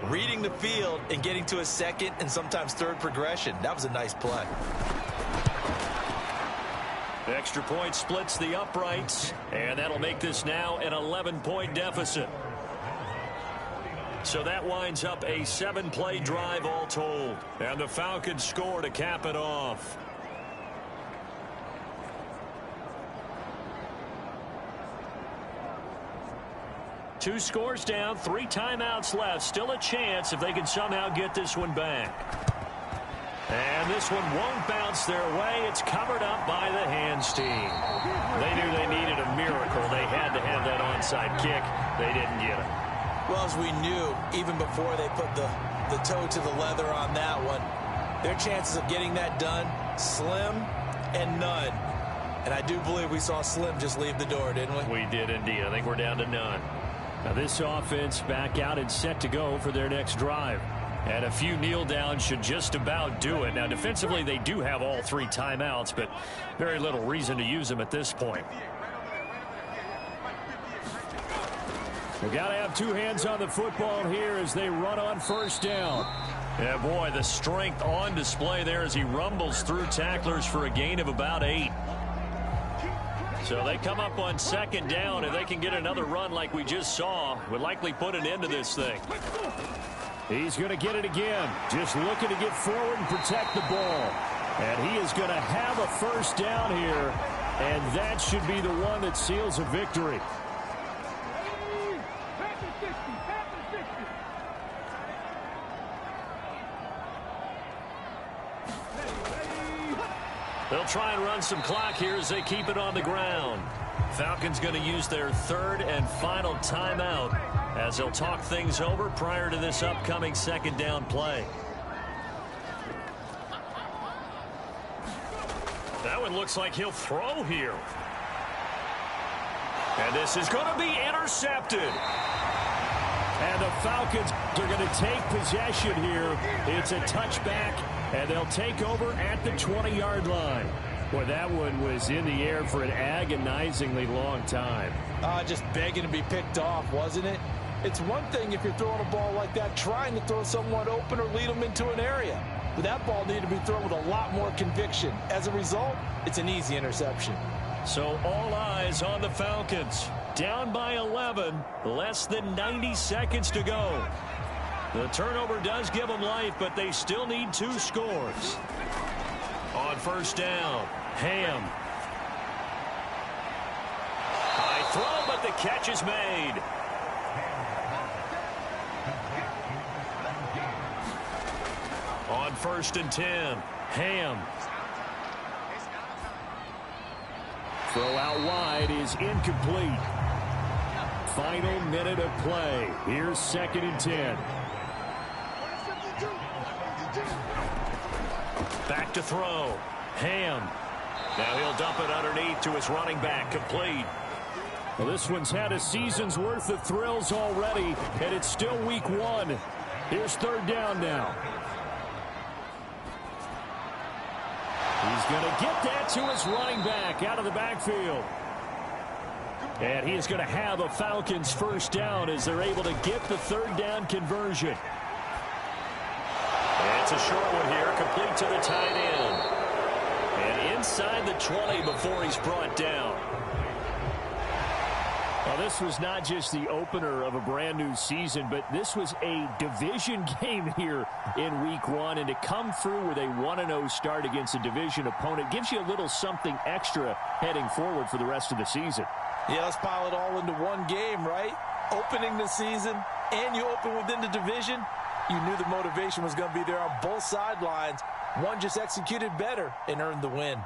reading the field and getting to a 2nd and sometimes 3rd progression. That was a nice play. The extra point splits the uprights, and that'll make this now an 11-point deficit. So that winds up a 7-play drive all told. And the Falcons score to cap it off. Two scores down, 3 timeouts left. Still a chance if they can somehow get this one back. And this one won't bounce their way. It's covered up by the hands team. They knew they needed a miracle. They had to have that onside kick. They didn't get it. Well, as we knew, even before they put the toe to the leather on that one, their chances of getting that done, slim and none. And I do believe we saw Slim just leave the door, didn't we? We did indeed. I think we're down to none. Now this offense back out and set to go for their next drive. And a few kneel downs should just about do it. Now defensively they do have all 3 timeouts, but very little reason to use them at this point. They got to have 2 hands on the football here as they run on first down. Yeah, boy, the strength on display there as he rumbles through tacklers for a gain of about 8. So they come up on 2nd down. If they can get another run like we just saw, would likely put an end to this thing. He's going to get it again. Just looking to get forward and protect the ball. And he is going to have a first down here. And that should be the one that seals a victory. They'll try and run some clock here as they keep it on the ground. Falcons going to use their 3rd and final timeout as they'll talk things over prior to this upcoming 2nd down play. That one looks like he'll throw here. And this is going to be intercepted. And the Falcons are going to take possession here. It's a touchback, and they'll take over at the 20-yard line. Boy, that one was in the air for an agonizingly long time. Just begging to be picked off, wasn't it? It's one thing if you're throwing a ball like that, trying to throw someone open or lead them into an area. But that ball needed to be thrown with a lot more conviction. As a result, it's an easy interception. So all eyes on the Falcons. Down by 11, less than 90 seconds to go. The turnover does give them life, but they still need 2 scores. On first down, Ham. High throw, but the catch is made. On first and 10, Ham. Throw out wide is incomplete. Final minute of play. Here's 2nd and 10. Back to throw. Ham. Now he'll dump it underneath to his running back. Complete. Well, this one's had a season's worth of thrills already, and it's still week 1. Here's 3rd down now. He's going to get that to his running back out of the backfield. And he's going to have a Falcons first down as they're able to get the 3rd down conversion. And it's a short one here, complete to the tight end. And inside the 20 before he's brought down. Well, this was not just the opener of a brand new season, but this was a division game here in week 1. And to come through with a 1-0 start against a division opponent gives you a little something extra heading forward for the rest of the season. Yeah, let's pile it all into one game, right? Opening the season, and you open within the division. You knew the motivation was going to be there on both sidelines. One just executed better and earned the win.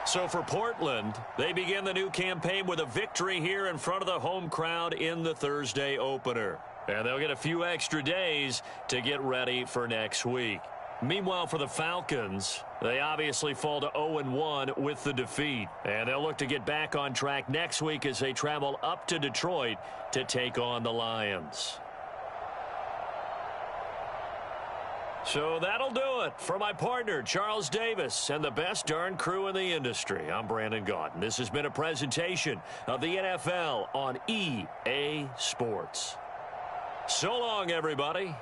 So for Portland, they begin the new campaign with a victory here in front of the home crowd in the Thursday opener. And they'll get a few extra days to get ready for next week. Meanwhile, for the Falcons, they obviously fall to 0-1 with the defeat. And they'll look to get back on track next week as they travel up to Detroit to take on the Lions. So that'll do it for my partner, Charles Davis, and the best darn crew in the industry. I'm Brandon Gaudin. This has been a presentation of the NFL on EA Sports. So long, everybody.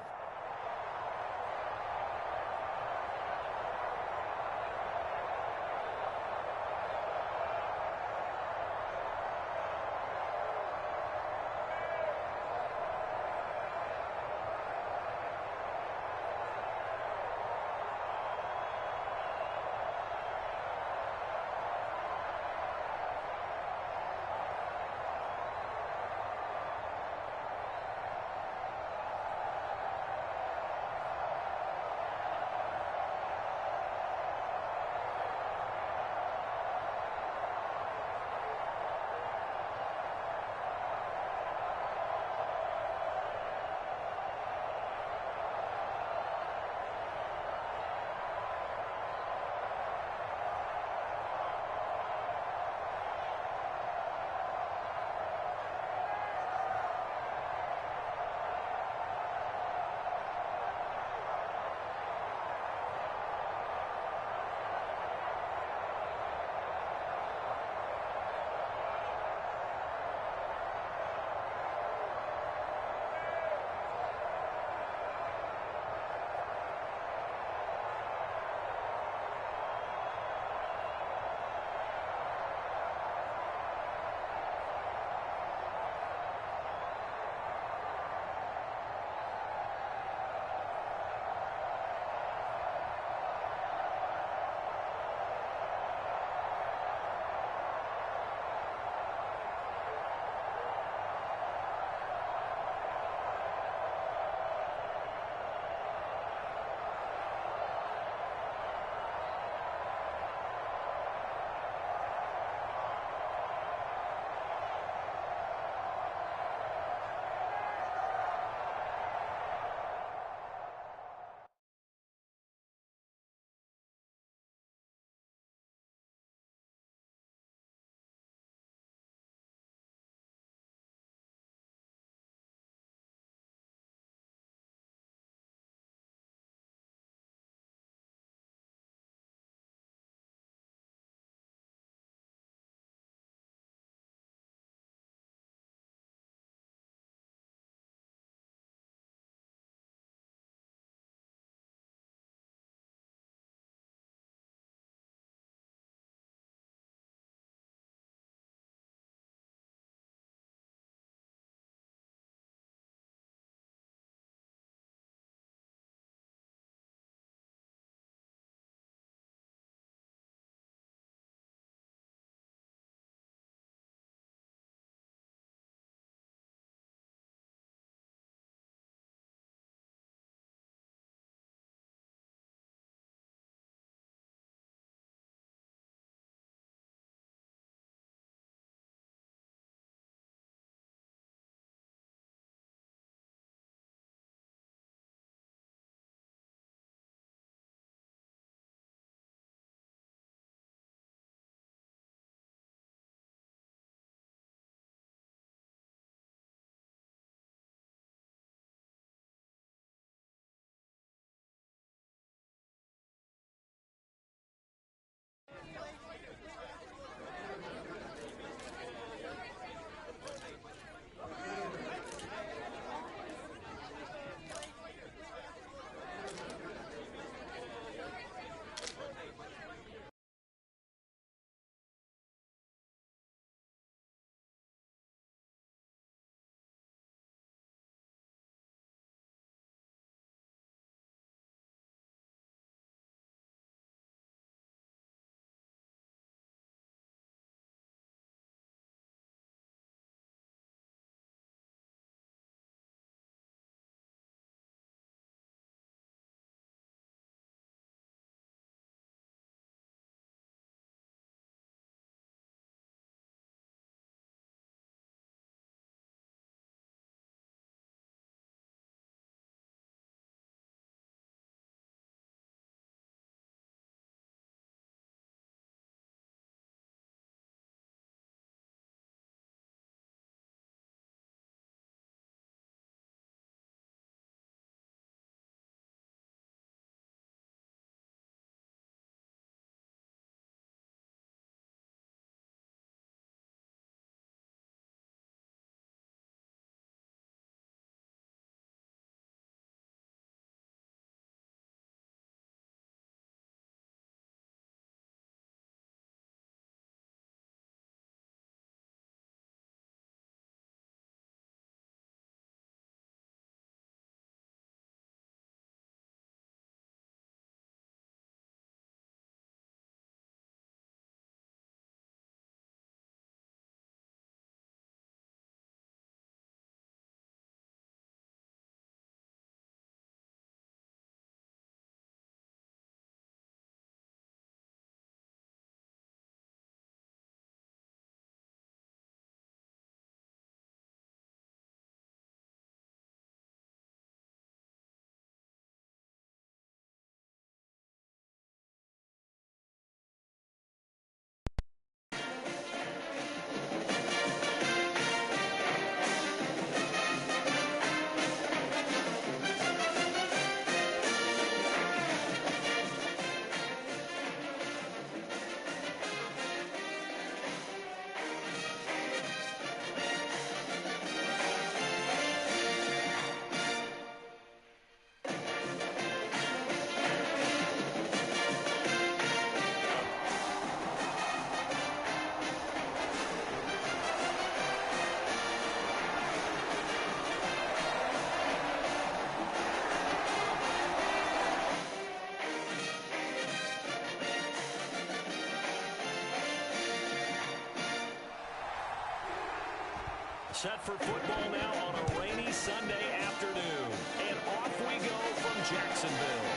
Set for football now on a rainy Sunday afternoon. And off we go from Jacksonville.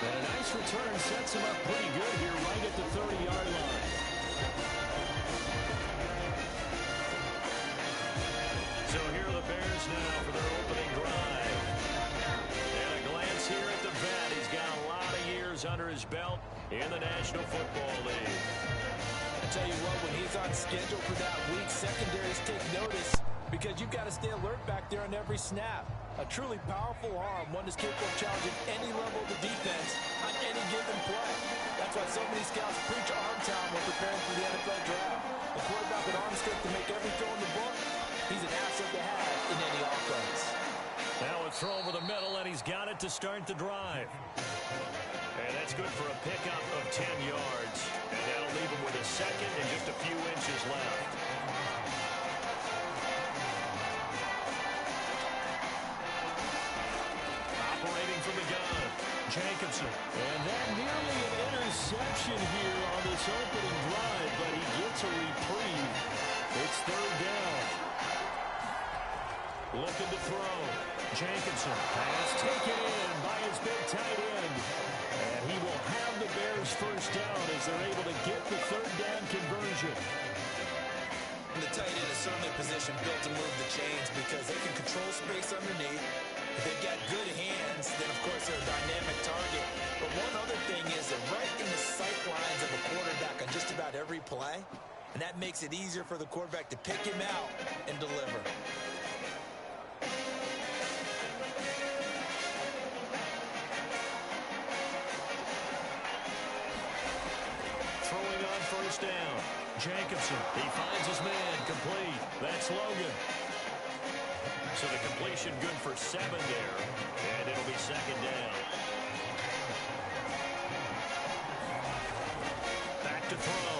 And a nice return sets him up pretty good here right at the 30-yard line. So here are the Bears now for their opening drive. And a glance here at the vet. He's got a lot of years under his belt in the National Football League. I tell you what, when he's on schedule for that week, secondaries take notice because you've got to stay alert back there on every snap. A truly powerful arm, one that's capable of challenging any level of the defense on any given play. That's why so many scouts preach arm talent when preparing for the NFL draft. A quarterback with arm strength to make every throw in the book, he's an asset to have in any offense. Now a throw over the middle, and he's got it to start the drive. And that's good for a pickup of 10 yards. And that'll leave him with a second and just a few inches left. Operating from the gun, Jacobson. And that nearly an interception here on this opening drive, but he gets a reprieve. It's third down. Looking to throw. Jacobson. Pass taken in by his big tight end. And he will have the Bears first down as they're able to get the third down conversion. And the tight end is certainly a position built to move the chains because they can control space underneath. If they've got good hands, then of course they're a dynamic target. But one other thing is they're right in the sight lines of a quarterback on just about every play. And that makes it easier for the quarterback to pick him out and deliver. Throwing on first down. Jacobson. He finds his man. Complete. That's Logan. So the completion good for 7 there. And it'll be second down. Back to throw.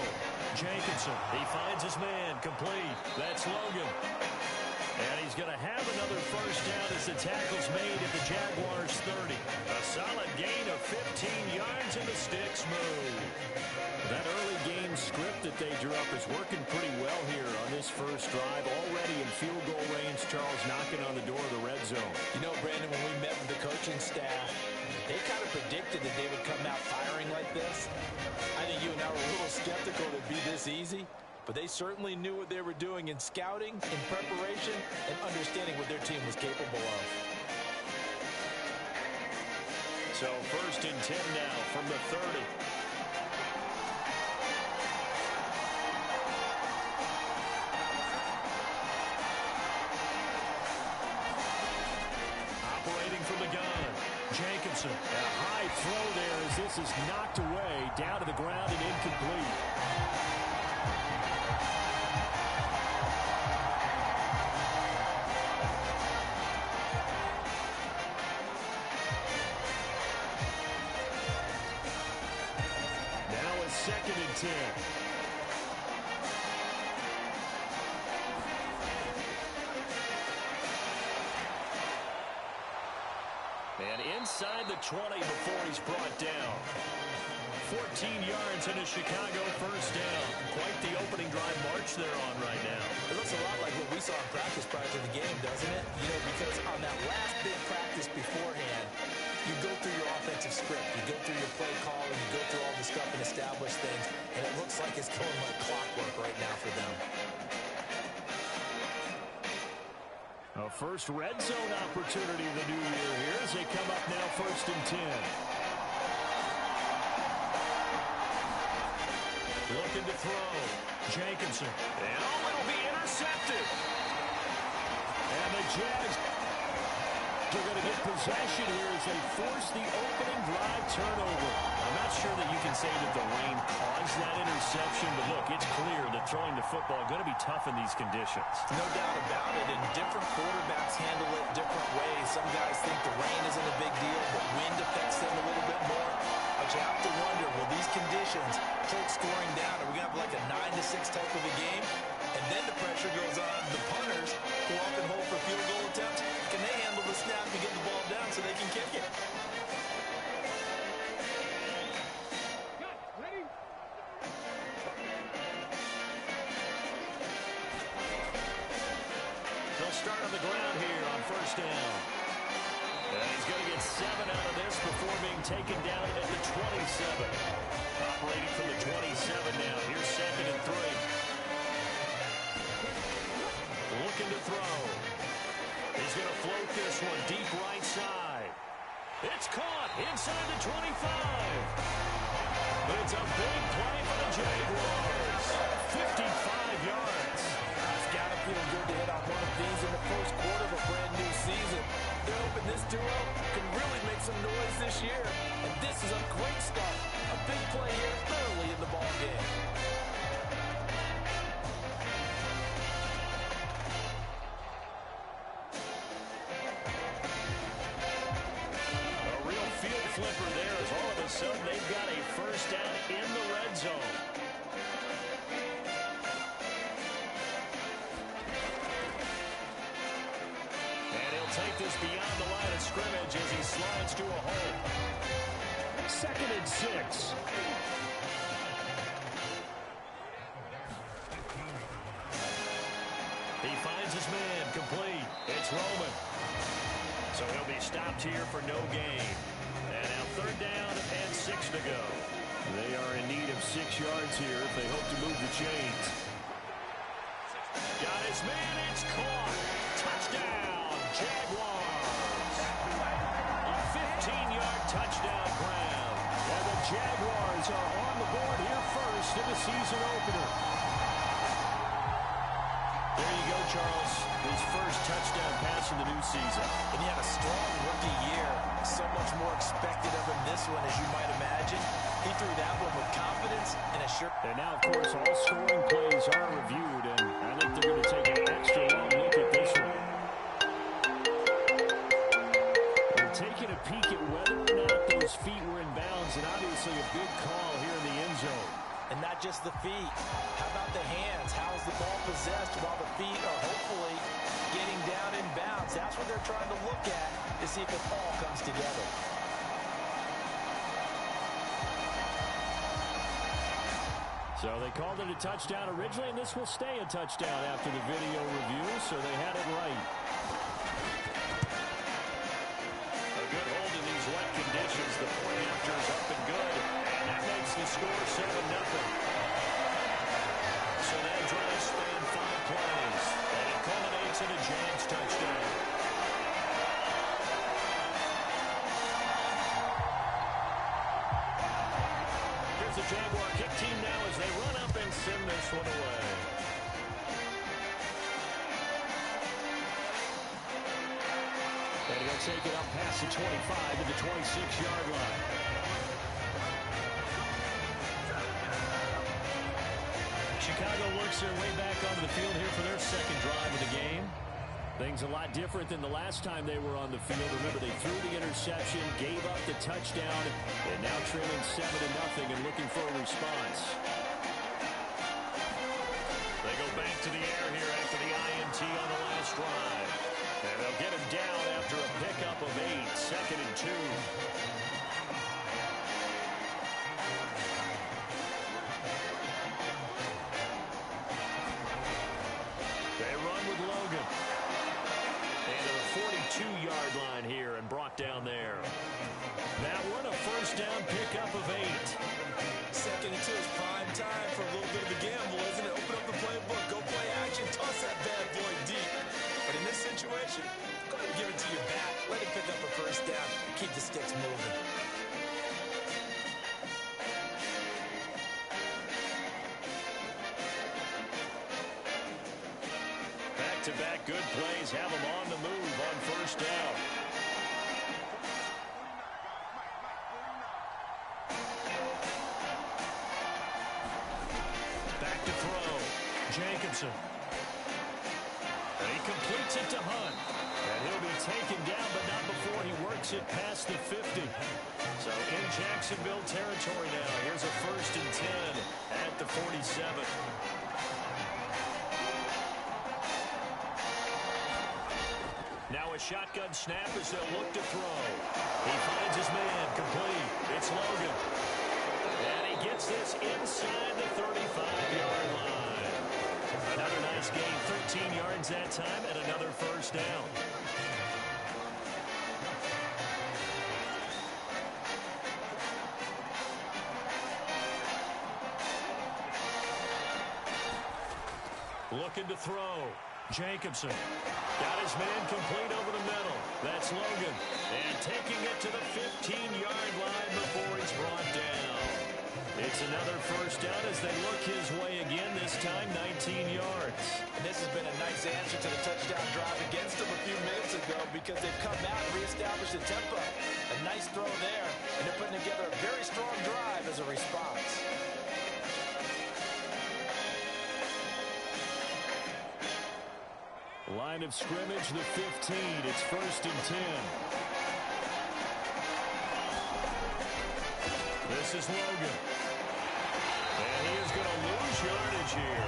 Jacobson. He finds his man. Complete. That's Logan. And he's going to have another first down as the tackle's made at the Jaguars' 30. A solid gain of 15 yards and the sticks move. That early game script that they drew up is working pretty well here on this first drive. Already in field goal range, Charles knocking on the door of the red zone. You know, Brandon, when we met with the coaching staff, they kind of predicted that they would come out firing like this. I think you and I were a little skeptical that it'd be this easy. But they certainly knew what they were doing in scouting, in preparation, and understanding what their team was capable of. So first and 10 now from the 30. Operating from the gun, Jacobson. And a high throw there as this is knocked away, down to the ground and incomplete. Second and 10. And inside the 20 before he's brought down. 14 yards and a Chicago first down. Quite the opening drive march they're on right now. It looks a lot like what we saw in practice prior to the game, doesn't it? You know, because on that last big practice beforehand, you go through your offensive script, you go through your play call, and you go through all the stuff and establish things, and it looks like it's going like clockwork right now for them. A first red zone opportunity of the new year here as they come up now first and 10. Looking to throw. Jacobson. And it'll be intercepted. And the Jags are going to get possession here as they force the opening drive turnover. I'm not sure that you can say that the rain caused that interception, but look, it's clear that throwing the football is going to be tough in these conditions. No doubt about it, and different quarterbacks handle it different ways. Some guys think the rain isn't a big deal, but wind affects them a little bit more. But you have to wonder, will these conditions hold scoring down? Are we going to have like a 9-6 type of a game? And then the pressure goes on the punters who often hold for field goal attempts. Can they handle the snap and get the ball down so they can kick it? start on the ground here on first down. And he's going to get 7 out of this before being taken down at the 27. Operating from the 27 now. Here's 2nd and 3. Looking to throw. He's going to float this one deep right side. It's caught inside the 25. But it's a big play for the Jaguars. 55 yards. It's got to feel good to hit on one of these in the first quarter of a brand new season. They're hoping this duo can really make some noise this year. And this is a great start. A big play here early in the ball game. Flipper there as all of a sudden they've got a first down in the red zone. And he'll take this beyond the line of scrimmage as he slides to a hole. 2nd and 6. He finds his man complete. It's Roman. So he'll be stopped here for no gain. And now 3rd down and 6 to go. They are in need of 6 yards here if they hope to move the chains. Got his man, it's caught. Touchdown, Jaguars. A 15-yard touchdown grab. And the Jaguars are on the board here first in the season opener. There you go, Charles. His first touchdown pass in the new season. And he had a strong rookie year. So much more expected of him this one, as you might imagine. He threw that one with confidence and a sure. And now, of course, all scoring plays are reviewed, and I think they're going to take an extra long look at this one. They're taking a peek at whether or not those feet were in bounds, and obviously a big call here in the end zone. And not just the feet. How about the hands? How is the ball possessed while the feet are hopefully getting down in bounds? That's what they're trying to look at to see if it all comes together. So they called it a touchdown originally, and this will stay a touchdown after the video review, so they had it right. A good hold in these wet conditions. The point after is up and good. And that makes the score 7-0. So that drive span 5 plays. And it culminates in a Jags touchdown. Here's the Jaguar kick team now as they run up and send this one away. And he'll take it up past the 25 to the 26-yard line. Chicago works their way back onto the field here for their second drive of the game. Things a lot different than the last time they were on the field. Remember, they threw the interception, gave up the touchdown, and now trailing 7-0 and looking for a response. They go back to the air here after the INT on the last drive. And they'll get him down after a pickup of 8, 2nd and 2. They run with Logan. And to the 42-yard line here and brought down there. That one a first down pickup of 8. 2nd and 2 is prime time for a little bit of a gamble, isn't it? Open up the playbook, go play action, toss that bad boy deep. But in this situation, go ahead and give it to your back. Let him pick up a first down and keep the sticks moving. Back-to-back good plays have them on the move on first down. Back to throw. Jacobson. And he completes it to Hunt. And he'll be taken down, but not before he works it past the 50. So in Jacksonville territory now. Here's a 1st and 10 at the 47. Now a shotgun snap as they'll look to throw. He finds his man complete. It's Logan. And he gets this inside the 35-yard line. Another nice Nice gain, 13 yards that time, and another first down. Looking to throw. Jacobson got his man complete over the middle. That's Logan. And taking it to the 15-yard line before he's brought down. It's another first down as they look his way again, this time 19 yards. And this has been a nice answer to the touchdown drive against them a few minutes ago because they've come out and reestablished the tempo. A nice throw there, and they're putting together a very strong drive as a response. Line of scrimmage, the 15. It's 1st and 10. This is Logan. And he is going to lose yardage here.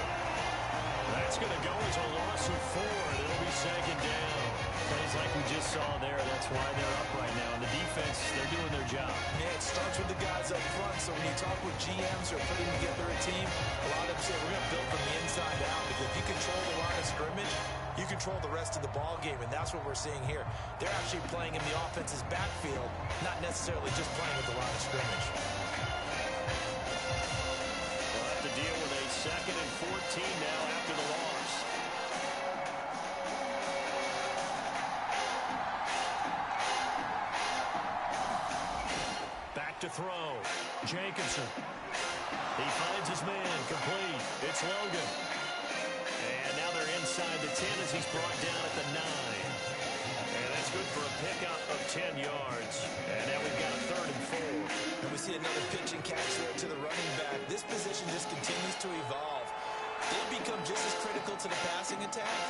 That's going to go as a loss of 4, and it'll be 2nd down. Plays like we just saw there. That's why they're up right now. And the defense, they're doing their job. Yeah, it starts with the guys up front. So when you talk with GMs who are putting together a team, a lot of them say we're going to build from the inside out. Because if you control the line of scrimmage, you control the rest of the ball game, and that's what we're seeing here. They're actually playing in the offense's backfield, not necessarily just playing with the line of scrimmage. We'll have to deal with a 2nd and 14 now after the loss. Back to throw. Jacobson. He finds his man complete. It's Logan. And now they're inside the 10 as he's brought down at the 9. And that's good for a pickup of 10 yards. And now we've got a 3rd and 4. And we see another pitch and catch there to the running back. This position just continues to evolve. They become just as critical to the passing attack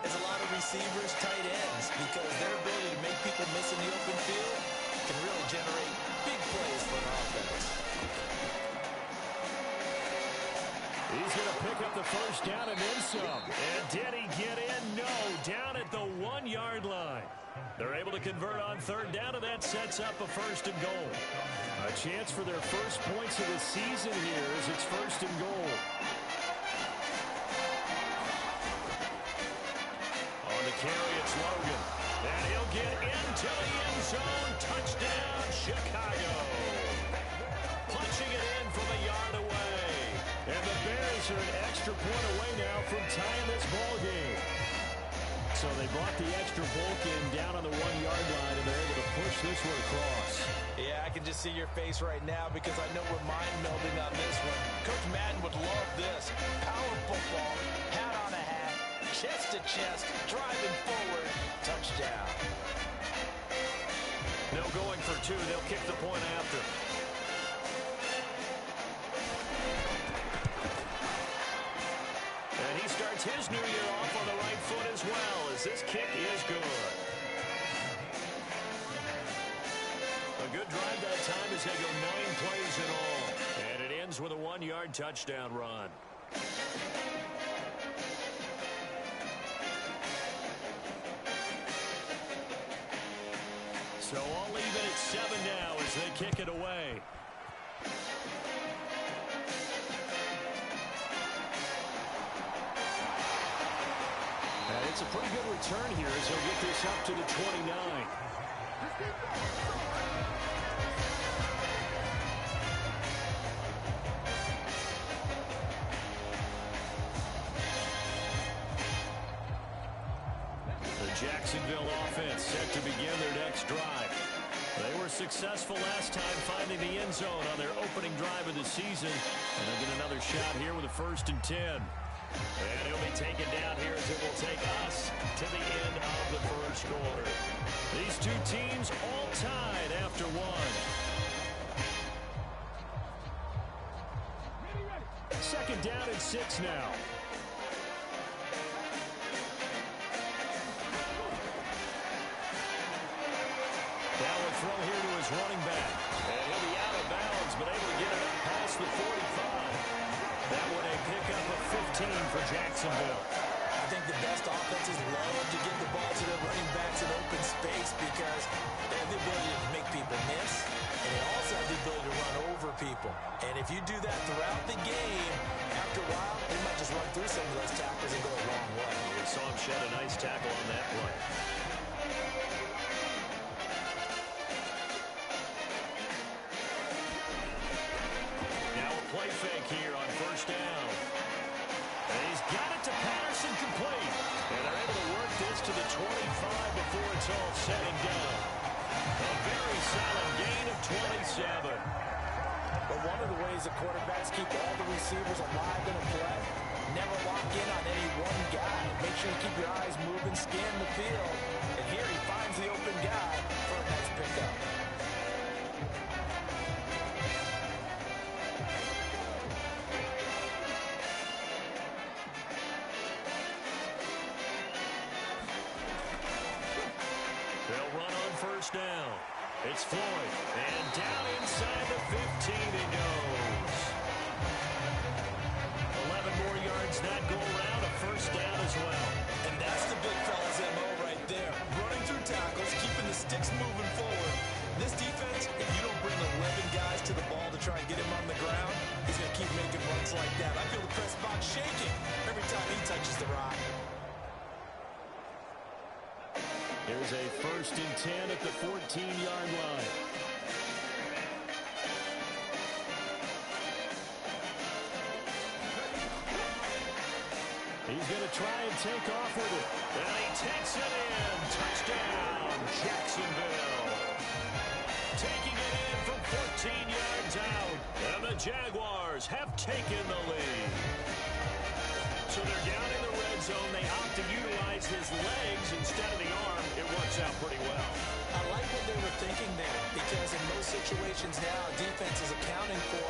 as a lot of receivers, tight ends, because their ability to make people miss in the open field can really generate big plays for an offense. He's going to pick up the first down and then some. And did he get in? No, down at the 1-yard line. They're able to convert on 3rd down, and that sets up a 1st and goal. A chance for their first points of the season here as it's 1st and goal. On the carry, it's Logan. And he'll get into the end zone. Touchdown, Chicago. Punching it in from a yard away. And the Bears are an extra point away now from tying this ball game. So they brought the extra bulk in down on the 1-yard line, and they're able to push this one across. Yeah, I can just see your face right now because I know we're mind-melding on this one. Coach Madden would love this. Power football, hat on a hat, chest to chest, driving forward, touchdown. No going for 2. They'll kick the point after. And he starts his new year off on the right foot as well, as this kick is good. A good drive that time as they go 9 plays in all. And it ends with a 1-yard touchdown run. So all even at 7 now as they kick it away. And it's a pretty good return here as he'll get this up to the 29. The Jacksonville offense set to begin their next drive. They were successful last time finding the end zone on their opening drive of the season. And they'll get another shot here with a 1st and 10. And he'll be taken down here as it will take us to the end of the first quarter. These two teams all tied after 1. Second down and 6 now. Downward throw here to his running back. And he'll be out of bounds, but able to get it up past the 45. That would a pickup of 15 for Jacksonville. I think the best offenses love to get the ball to their running backs in open space because they have the ability to make people miss, and they also have the ability to run over people. And And if you do that throughout the game, after a while, he might just run through some of those tackles and go a long way. We saw him shed a nice tackle on that play. Now a play fake here on first down. And he's got it to Patterson, complete. And they're able to work this to the 25 before it's all said and done. A very solid gain of 27. But one of the ways the quarterbacks keep all the receivers alive in a play, never lock in on any one guy. Make sure you keep your eyes moving, scan the field. And here he finds the open guy for a nice pickup. They'll run on first down. It's Floyd, and down inside the 15 he goes. 11 more yards that go around, a first down as well. And that's the big fella's MO right there. Running through tackles, keeping the sticks moving forward. This defense, if you don't bring 11 guys to the ball to try and get him on the ground, he's going to keep making runs like that. I feel the press box shaking every time he touches the rock. Here's a 1st and 10 at the 14-yard line. He's going to try and take off with it. And he takes it in. Touchdown, Jacksonville. Taking it in from 14 yards out. And the Jaguars have taken the lead. So they're down in the red zone. They opt to utilize his legs instead of the arm. It works out pretty well. I like what they were thinking there, because in most situations now, defense is accounting for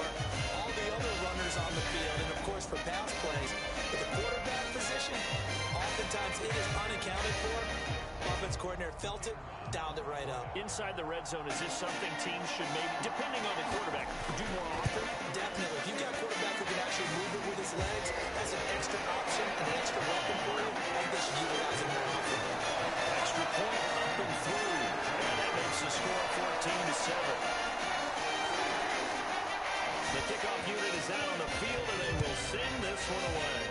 all the other runners on the field, and of course for pass plays. But the quarterback position, oftentimes it is unaccounted for. Offense coordinator felt it, dialed it right up. Inside the red zone, is this something teams should maybe, depending on the quarterback, do more often? Definitely. If you've got a quarterback who can actually move it with his legs, as an extra option, an extra weapon for you, I think they should utilize it more often. Extra point up and through. And that makes the score 14-7. The kickoff unit is out on the field, and they will send this one away.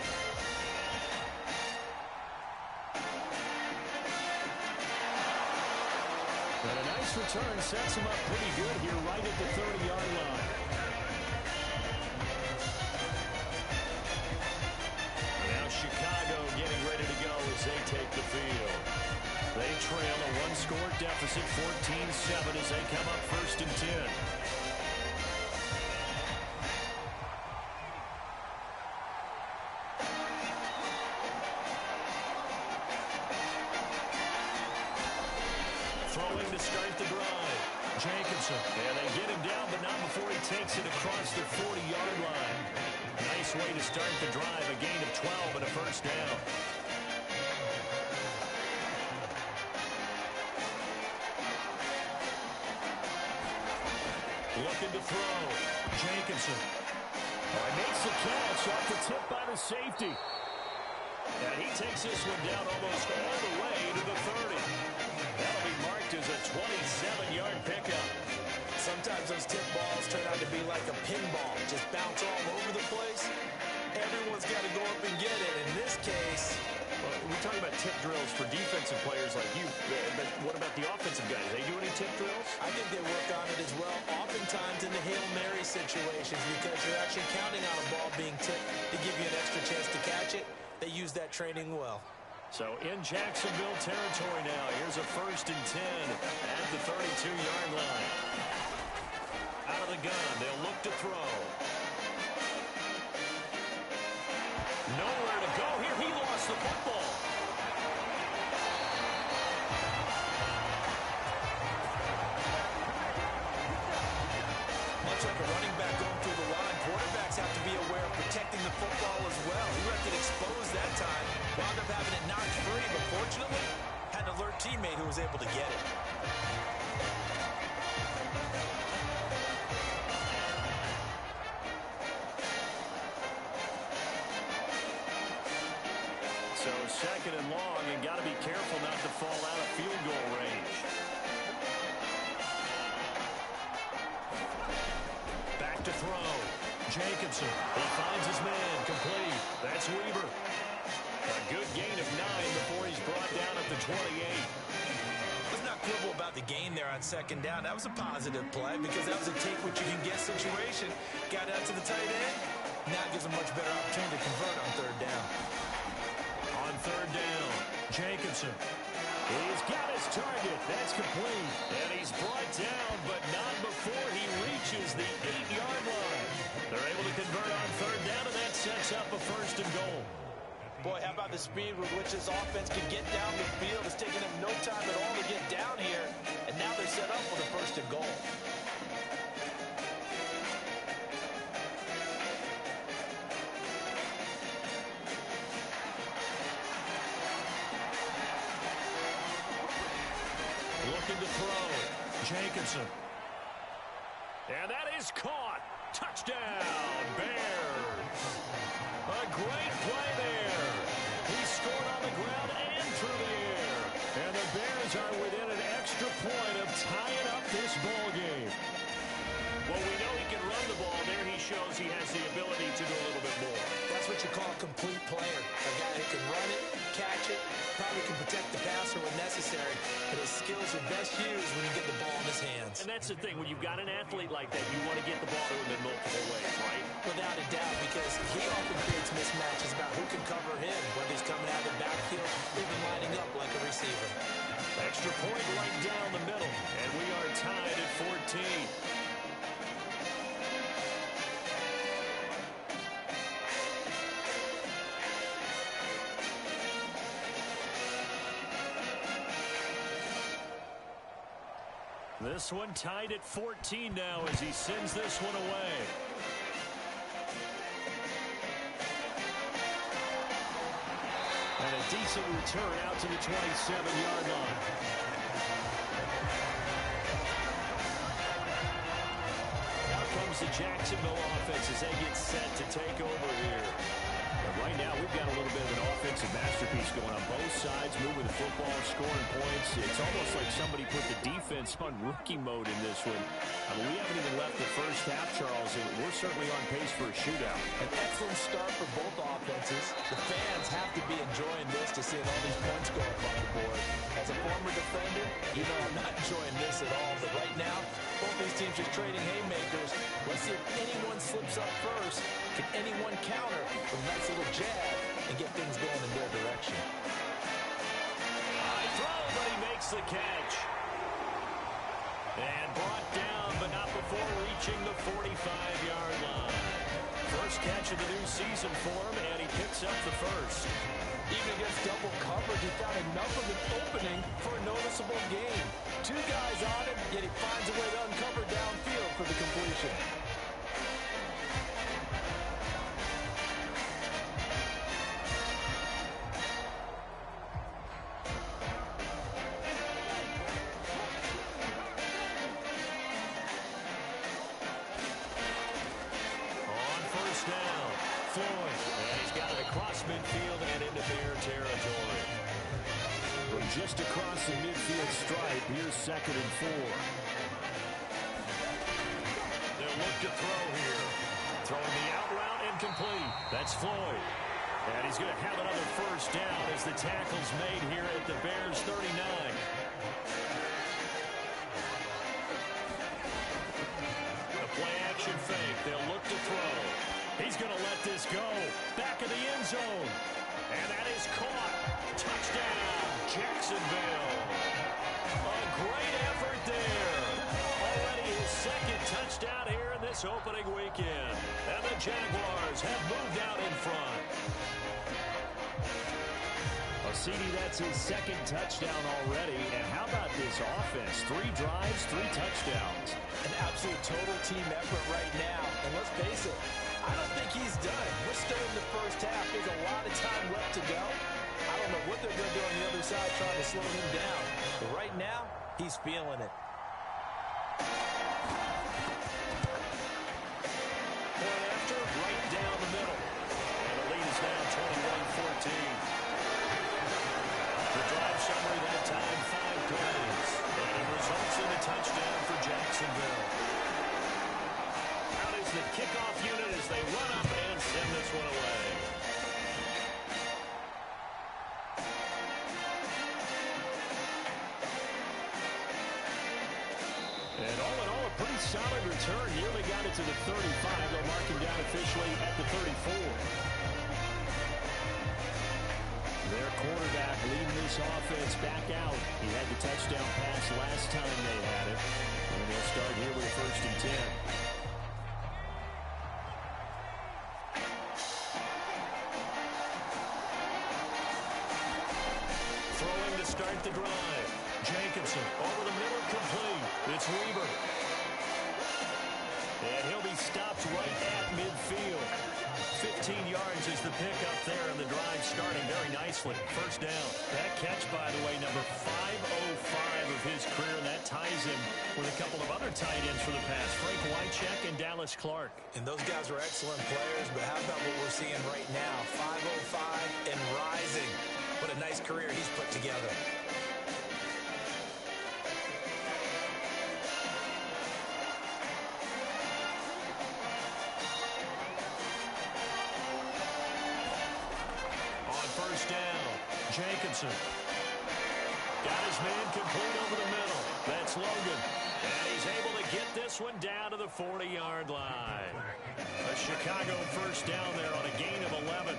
And a nice return sets him up pretty good here right at the 30-yard line. Now Chicago getting ready to go as they take the field. They trail a one-score deficit, 14-7, as they come up 1st and 10. Throwing to start the drive. Jacobson. And they get him down, but not before he takes it across the 40-yard line. Nice way to start the drive. A gain of 12 and a first down. Looking to throw. Jacobson. Makes the catch off the tip by the safety. And he takes this one down almost all the way to the 30. That'll be marked as a 27-yard pickup. Sometimes those tip balls turn out to be like a pinball, just bounce all over the place. Everyone's got to go up and get it. In this case, well, we talk about tip drills for defensive players like you, but what about the offensive guys? They do any tip drills? I think they work on it as well, oftentimes in the Hail Mary situations, because you're actually counting on a ball being tipped to give you an extra chance to catch it. They use that training well. So in Jacksonville territory now, here's a 1st and 10 at the 32-yard line. Out of the gun, they'll look to throw. Nowhere to go here. He lost the football. Much like a running back going through the line, quarterbacks have to be aware of protecting the football as well. He left it exposed that time, wound up having it knocked free, but fortunately, had an alert teammate who was able to get it. So 2nd and long, and got to be careful not to fall out of field goal range. Back to throw. Jacobson, he finds his man, complete. That's Weaver. A good gain of 9 before he's brought down at the 28. Let's not quibble about the gain there on second down. That was a positive play because that was a take-what-you-can-get situation. Got out to the tight end. Now gives him much better opportunity to convert on third down. On third down, Jacobson. He's got his target. That's complete. And he's brought down, but not before he reaches the 8-yard line. They're able to convert on third down, and that sets up a first and goal. Boy, how about the speed with which this offense can get down the field? It's taking them no time at all to get down here. And now they're set up with a first and goal. Looking to throw. Jacobson. And that is caught. Touchdown, Bears. A great play there. He scored on the ground and through the air. And the Bears are within an extra point of tying up this ball game. Well, we know he can run the ball. There he shows he has the ability to do a little bit more. That's what you call a complete player. A guy who can run it, catch it, probably can protect the passer when necessary, but his skills are best used when you get the ball in his hands. And that's the thing. When you've got an athlete like that, you want to get the ball to him in multiple ways, right? Without a doubt, because he often creates mismatches about who can cover him, whether he's coming out of the backfield or even lining up like a receiver. Extra point right down the middle, and we are tied at 14. This one tied at 14 now as he sends this one away. And a decent return out to the 27-yard line. Now comes the Jacksonville offense as they get set to take over here. But right now, we've got a little bit of an offensive masterpiece going on both sides, moving the football, scoring points. It's almost like somebody put the defense on rookie mode in this one. I mean, we haven't even left the first half, Charles, and we're certainly on pace for a shootout. An excellent start for both offenses. The fans have to be enjoying this to see all these points go up on the board. As a former defender, you know I'm not enjoying this at all. But right now, both these teams just trading haymakers. Let's see if anyone slips up first. Can anyone counter with a nice little jab and get things going in their direction? High throw, but he makes the catch. And brought down, but not before reaching the 45-yard line. First catch of the new season for him, and he picks up the first. Even against double coverage, he found enough of an opening for a noticeable gain. Two guys on him, yet he finds a way to uncover downfield for the completion. Just across the midfield stripe, here's 2nd and 4. They'll look to throw here. Throwing the out route and complete. That's Floyd. And he's going to have another first down as the tackle's made here at the Bears 39. The play action fake. They'll look to throw. He's going to let this go. Back of the end zone. And that is caught. Touchdown. Jacksonville. A great effort there. Already his second touchdown here in this opening weekend. And the Jaguars have moved out in front. Well, CD, that's his second touchdown already. And how about this offense? 3 drives, 3 touchdowns. An absolute total team effort right now. And let's face it, I don't think he's done. We're still in the first half. There's a lot of time left to go. I don't know what they're going to do on the other side trying to slow him down. But right now, he's feeling it. Point after, right down the middle. And the lead is now 21-14. The drive summary that time, 5 plays. And it results in a touchdown for Jacksonville. Out is the kickoff unit as they run up and send this one away. And all in all, a pretty solid return. Nearly got it to the 35. They'll mark him down officially at the 34. Their quarterback leading this offense back out. He had the touchdown pass last time they had it. And they'll start here with a 1st and 10. Throwing to start the drive. Jacobson over the middle, complete. It's Weaver. And he'll be stopped right at midfield. 15 yards is the pickup there, and the drive starting very nicely. 1st down. That catch, by the way, number 505 of his career, and that ties him with a couple of other tight ends for the pass. Frank Wycheck and Dallas Clark. And those guys are excellent players, but how about what we're seeing right now? 505 and rising. What a nice career he's put together. Jacobson got his man complete over the middle. That's Logan. And he's able to get this one down to the 40-yard line. A Chicago 1st down there on a gain of 11.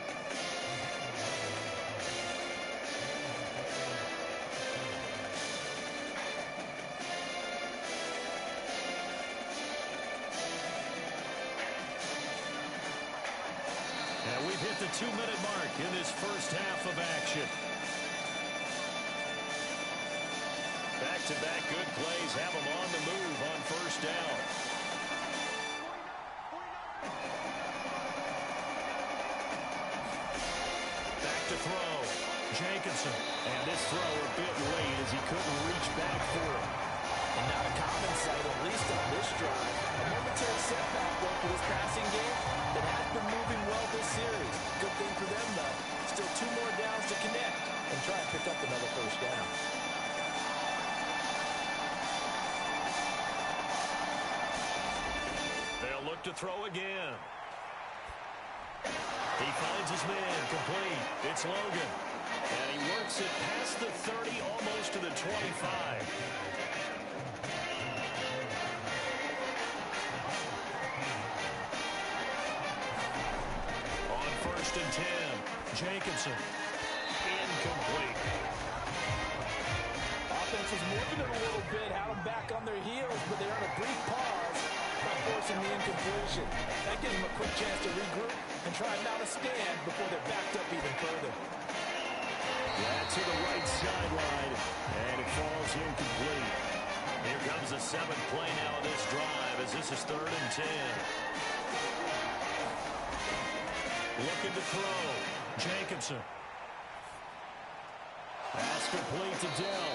And we've hit the 2-minute mark in this 1st half of action. Back-to-back good plays have them on the move on 1st down. Back to throw. Jacobson. And this throw a bit late as he couldn't reach back for it. And not a common sight, at least on this drive. A momentary setback, though, for this passing game that has been moving well this series. Good thing for them, though. Still 2 more downs to connect and try and pick up another 1st down. They'll look to throw again. He finds his man complete. It's Logan. And he works it past the 30, almost to the 25. On 1st and 10, Jacobson. Incomplete. Offense was moving it a little bit, had them back on their heels, but they're on a brief pause by forcing the incompletion. That gives them a quick chance to regroup and try and mount a stand before they're backed up even further. Yeah, to the right sideline, and it falls incomplete. Here comes the 7th play now of this drive as this is 3rd and 10. Looking to throw. Jacobson. Pass complete to Dell.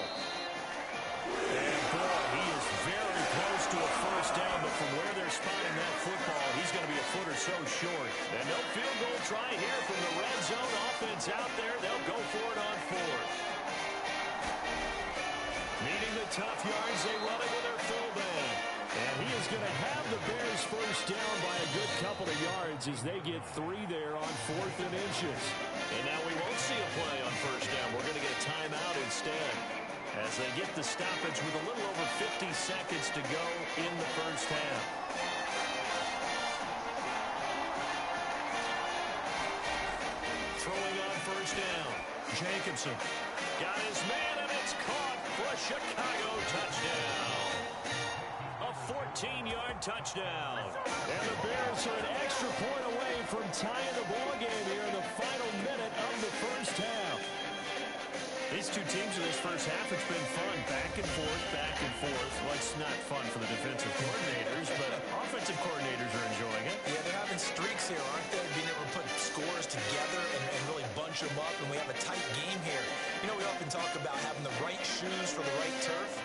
And boy, he is very close to a 1st down, but from where they're spotting that football, he's going to be a foot or so short. And no field goal try here from the red zone offense out there. They'll go for it on 4th. Needing the tough yards, they run it with their fullback. And he is going to have the Bears 1st down by a good couple of yards as they get 3 there on 4th and inches. And now we won't see a play on 1st down. We're going to get a timeout instead as they get the stoppage with a little over 50 seconds to go in the 1st half. Throwing on 1st down. Jacobson got his man, and it's caught for a Chicago touchdown. A 14-yard touchdown. And the Bears are an extra point away from tying the ballgame here in the final minute of the 1st half. These two teams in this 1st half, it's been fun. Back and forth, back and forth. Well, it's not fun for the defensive coordinators, but offensive coordinators are enjoying it. Yeah, they're having streaks here, aren't they? Being able to put scores together and really bunch them up, and we have a tight game here. You know, we often talk about having the right shoes for the right turf.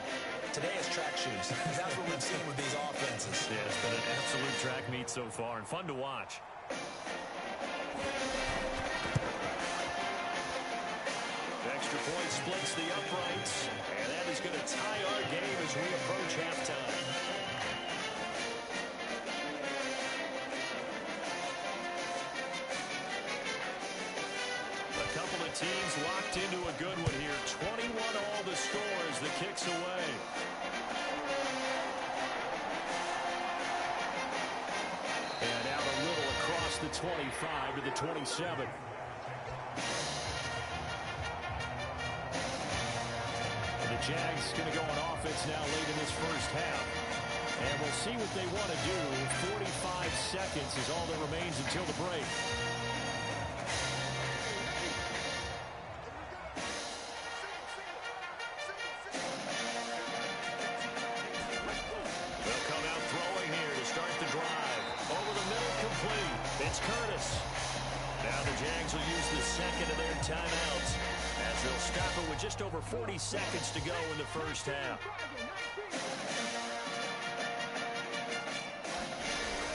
Today is track shoes. That's what we've seen with these offenses. Yeah, it's been an absolute track meet so far, and fun to watch. Extra point splits the uprights, and that is going to tie our game as we approach halftime. team's locked into a good one here. 21 all the score as the kick's away. And out a little across the 25 to the 27. The Jags going to go on offense now late in this first half. And we'll see what they want to do. 45 seconds is all that remains until the break. They'll come out throwing here to start the drive. Over the middle, complete. It's Curtis. Now the Jags will use the second of their timeouts as they'll stop it with just over 40 seconds to go in the first half.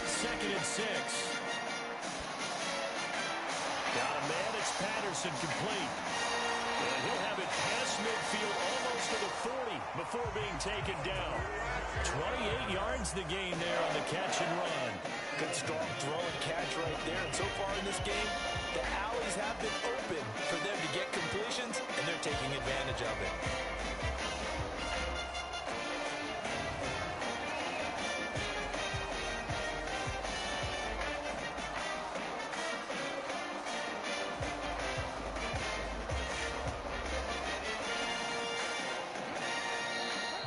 Second and 6. Got a man. It's Patterson, complete. And he'll have it past midfield almost to the 40 before being taken down. 28 yards the gain there on the catch and run. Good strong throw and catch right there. And so far in this game, the alleys have been open for them to get completions, and they're taking advantage of it.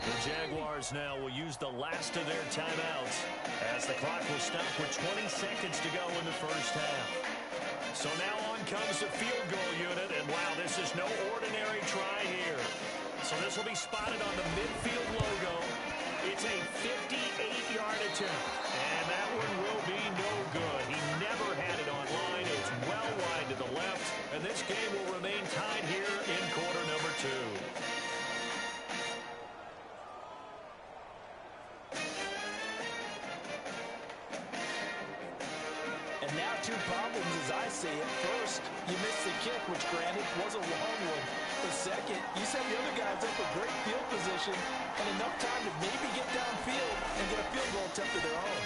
The Jaguars now will use the last of their timeouts as the clock will stop with 20 seconds to go in the first half. So now on comes the field goal unit, and wow, this is no ordinary try here. So this will be spotted on the midfield logo. It's a 58-yard attempt, and that one will be no good. He never had it on line. It's well wide to the left, and this game will remain tied here in quarter number 2. Two problems as I see it. First, you missed the kick, which granted was a long one. But second, you set the other guys up with great field position and enough time to maybe get downfield and get a field goal attempt of their own.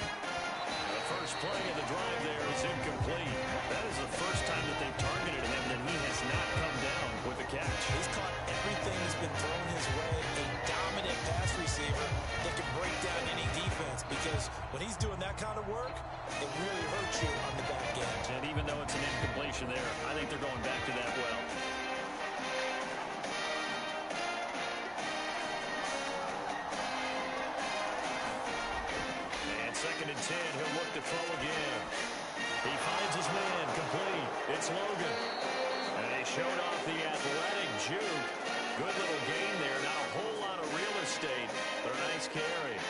The first play of the drive there is incomplete. That is the first time that they've targeted him, and he has not come down with a catch. He's caught everything that's been thrown his way. A dominant pass receiver that can break down any defense, because when he's doing that kind of work, it really hurts you on the back end. And even though it's an incompletion there, I think they're going back to that well. And second and 10, he'll look to throw again. He finds his man, complete. It's Logan. And they showed off the athletic juke. Good little gain there. Not a whole lot of real estate, but a nice carry.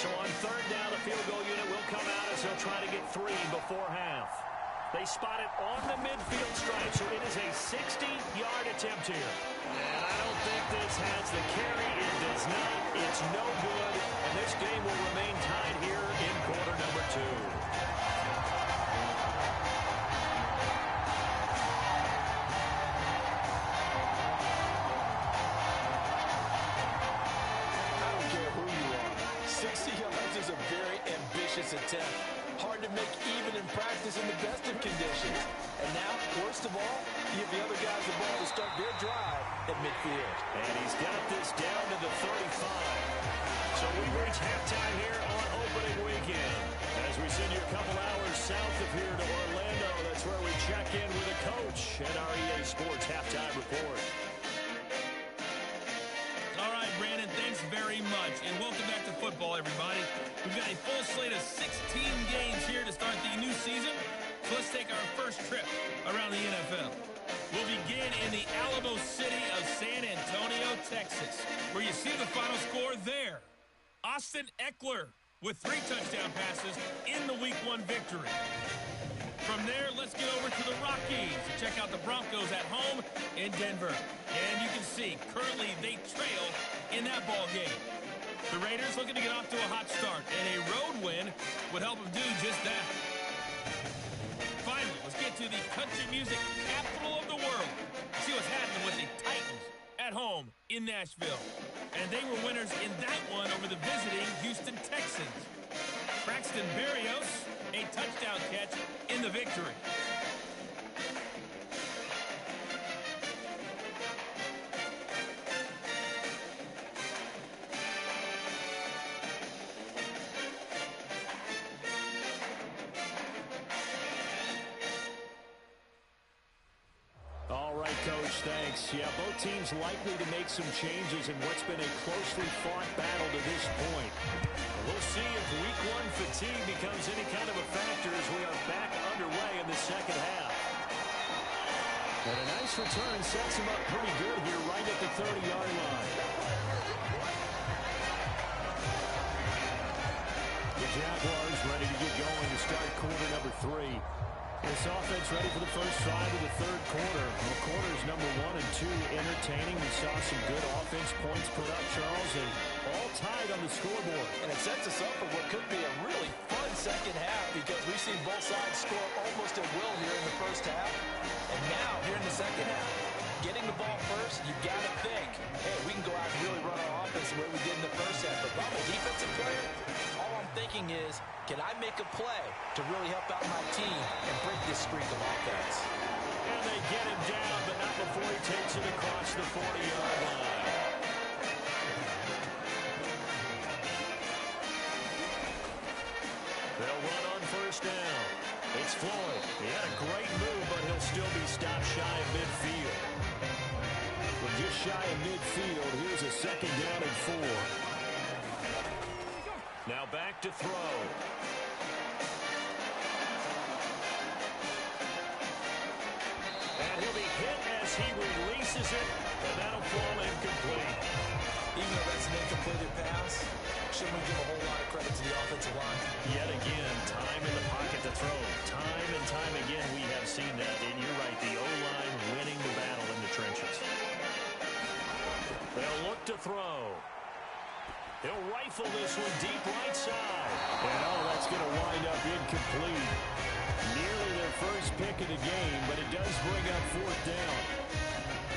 So on third down, the field goal unit will come out as they'll try to get 3 before half. They spot it on the midfield stripe, so it is a 60-yard attempt here. And I don't think this has the carry. It does not. It's no good. And this game will remain tied here in quarter number 2. Attempt. Hard to make even in practice in the best of conditions. And now, worst of all, you have the other guys the ball to start their drive at midfield. And he's got this down to the 35. So we've reached halftime here on opening weekend. As we send you a couple hours south of here to Orlando, that's where we check in with a coach at our EA Sports Halftime Report. All right, Brandon, thanks very much. And welcome back to football, everybody. We've got a full slate of 16 games here to start the new season. So let's take our first trip around the NFL. We'll begin in the Alamo city of San Antonio, Texas, where you see the final score there. Austin Eckler with 3 touchdown passes in the Week 1 victory. From there, let's get over to the Rockies to check out the Broncos at home in Denver. And you can see, currently they trail in that ball game. The Raiders looking to get off to a hot start, and a road win would help them do just that. Finally, let's get to the country music capital of the world. See what's happening with the Titans at home in Nashville. And they were winners in that one over the visiting Houston Texans. Braxton Berrios, a touchdown catch in the victory. Coach. Thanks. Yeah, both teams likely to make some changes in what's been a closely fought battle to this point. We'll see if week one fatigue becomes any kind of a factor as we are back underway in the second half. And a nice return sets him up pretty good here right at the 30-yard line. The Jaguars ready to get going to start quarter number 3. This offense ready for the first drive of the third quarter. Well, quarters number 1 and 2 entertaining. We saw some good offense points put up, Charles, and all tied on the scoreboard. And it sets us up for what could be a really fun second half because we've seen both sides score almost at will here in the first half. And now, here in the second half, getting the ball first, you've got to think, hey, we can go out and really run our offense the way we did in the first half. But if I'm a defensive player, all I'm thinking is, can I make a play to really help out my team and break this streak of offense? And they get him down, but not before he takes it across the 40-yard line. They'll run on first down. It's Floyd. He had a great move, but he'll still be stopped shy of midfield. Well, just shy of midfield. Here's a second down and 4. Now back to throw. And he'll be hit as he releases it, and that'll fall incomplete. Even though that's an incompleted pass, shouldn't we give a whole lot of credit to the offensive line? Yet again, time in the pocket to throw. Time and time again, we have seen that. And you're right, the O-line winning the battle in the trenches. They'll look to throw. He'll rifle this one deep right side. And that's going to wind up incomplete. Nearly their first pick of the game, but it does bring up fourth down.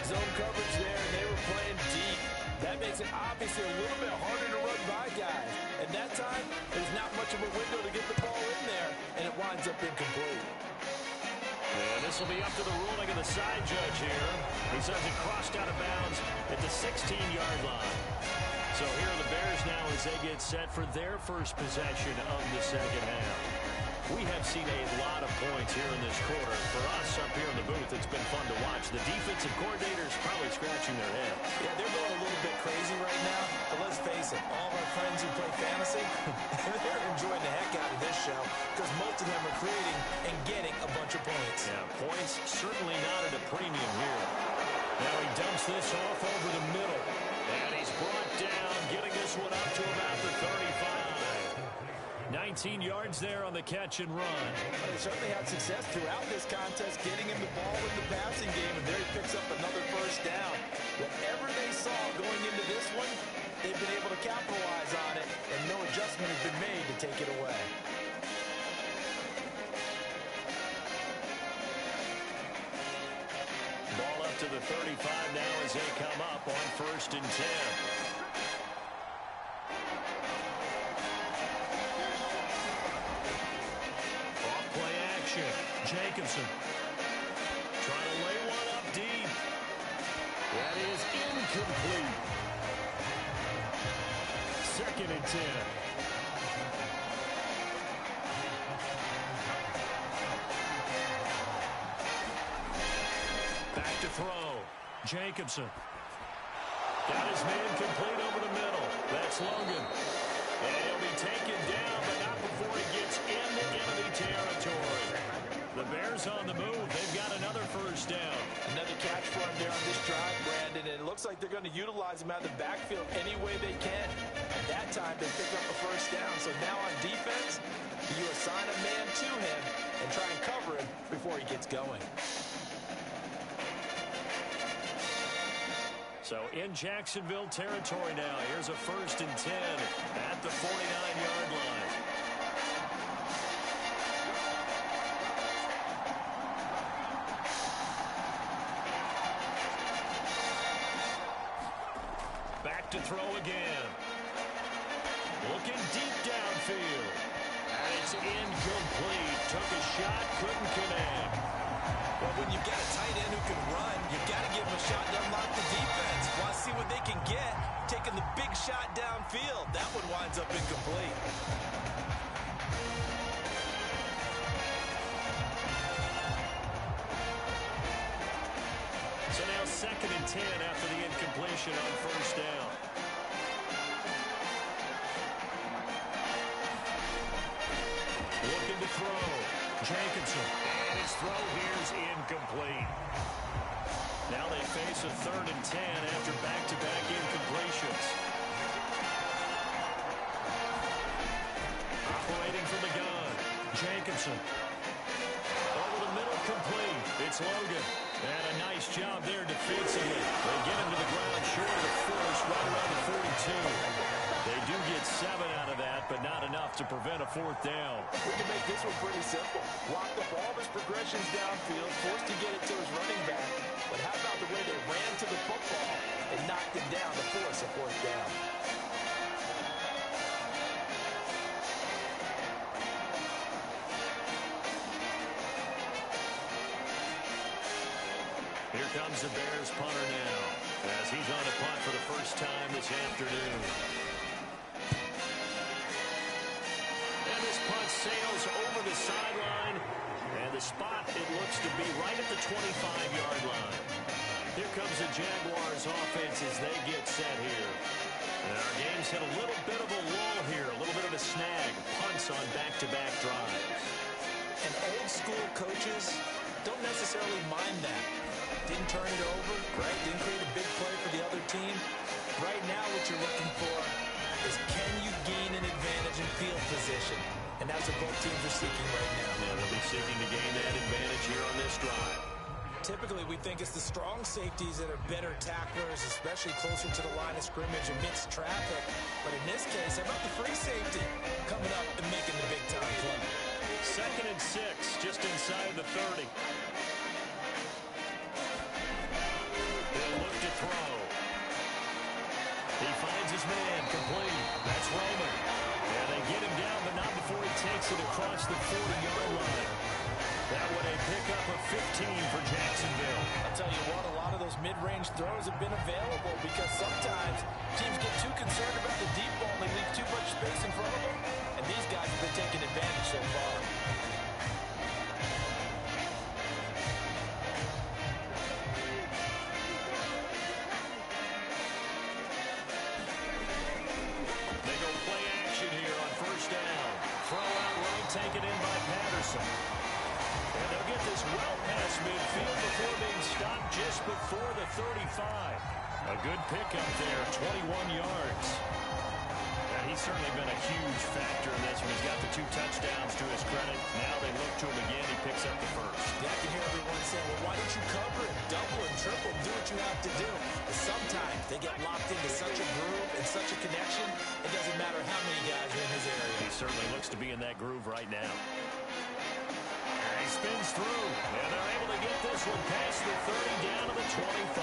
Zone coverage there, and they were playing deep. That makes it obviously a little bit harder to run by guys. And that time, there's not much of a window to get the ball in there, and it winds up incomplete. And this will be up to the ruling of the side judge here. He says it crossed out of bounds at the 16-yard line. So here are the Bears now as they get set for their first possession of the second half. We have seen a lot of points here in this quarter. For us up here in the booth, it's been fun to watch. The defensive coordinators probably scratching their head. Yeah, they're going a little bit crazy right now. But let's face it, all of our friends who play fantasy, they're enjoying the heck out of this show because most of them are creating and getting a bunch of points. Yeah, points certainly not at a premium here. Now he dumps this off over the middle. And he's brought down, getting this one up to about the 35. 19 yards there on the catch and run. They certainly had success throughout this contest, getting him the ball in the passing game, and there he picks up another first down. Whatever they saw going into this one, they've been able to capitalize on it, and no adjustment has been made to take it away. Ball up to the 35 now as they come up on 1st and 10. Jacobson trying to lay one up deep. That is incomplete. 2nd and 10. Back to throw. Jacobson. Got his man complete over the middle. That's Logan. And he'll be taken down, but not before he gets into enemy territory. The Bears on the move. They've got another first down. Another catch for him there on this drive, Brandon. And it looks like they're going to utilize him out of the backfield any way they can. At that time, they pick up a first down. So now on defense, you assign a man to him and try and cover him before he gets going. So in Jacksonville territory now. Here's a 1st and 10 at the 49-yard line. Back to throw again. Looking deep downfield. And it's incomplete. Took a shot, couldn't connect. Well, when you've got a tight end who can run, you've got to give him a shot to unlock the defense. Want to see what they can get, taking the big shot downfield. That one winds up incomplete. So now and 10 after the incompletion on first down. Looking to throw. Jenkinson. And his throw here is incomplete. Now they face a 3rd and 10 after back-to-back incompletions. Operating from the gun. Jenkinson. Over the middle, complete. It's Logan. And a nice job there defensively. They get him to the ground short of the first, right around the 42. They do get 7 out of that, but not enough to prevent a 4th down. We can make this one pretty simple. Blocked up all of his progressions downfield, forced to get it to his running back. But how about the way they ran to the football and knocked him down to force a 4th down? Here comes the Bears punter now, as he's on a punt for the first time this afternoon. And this punt sails over the sideline, and the spot, it looks to be right at the 25-yard line. Here comes the Jaguars offense as they get set here. And our game's hit a little bit of a lull here, a little bit of a snag. Punts on back-to-back drives. And old-school coaches don't necessarily mind that. Didn't turn it over, right? Didn't create a big play for the other team. Right now what you're looking for is can you gain an advantage in field position? And that's what both teams are seeking right now. Yeah, they'll be seeking to gain that advantage here on this drive. Typically, we think it's the strong safeties that are better tacklers, especially closer to the line of scrimmage amidst traffic. But in this case, how about the free safety coming up and making the big-time play? 2nd and 6, just inside the 30. He'll look to throw. He finds his man, complete. That's Roman. And they get him down, but not before he takes it across the 40-yard line. That would a pickup of 15 for Jacksonville. I'll tell you what, a lot of those mid-range throws have been available because sometimes teams get too concerned about the deep ball and they leave too much space in front of them. And these guys have been taking advantage so far. They go play action here on first down. Throw out right, taken in by Patterson. And they'll get this well past midfield before being stopped just before the 35. A good pickup there, 21 yards. And he's certainly been a huge factor in this one. He's got the 2 touchdowns to his credit. Now they look to him again. He picks up the first. Yeah, I can hear everyone saying, well, why don't you cover it, double and triple, do what you have to do. But sometimes they get locked into such a groove and such a connection, it doesn't matter how many guys are in his area. He certainly looks to be in that groove right now. He spins through, and they're able to get this one past the 30 down to the 25.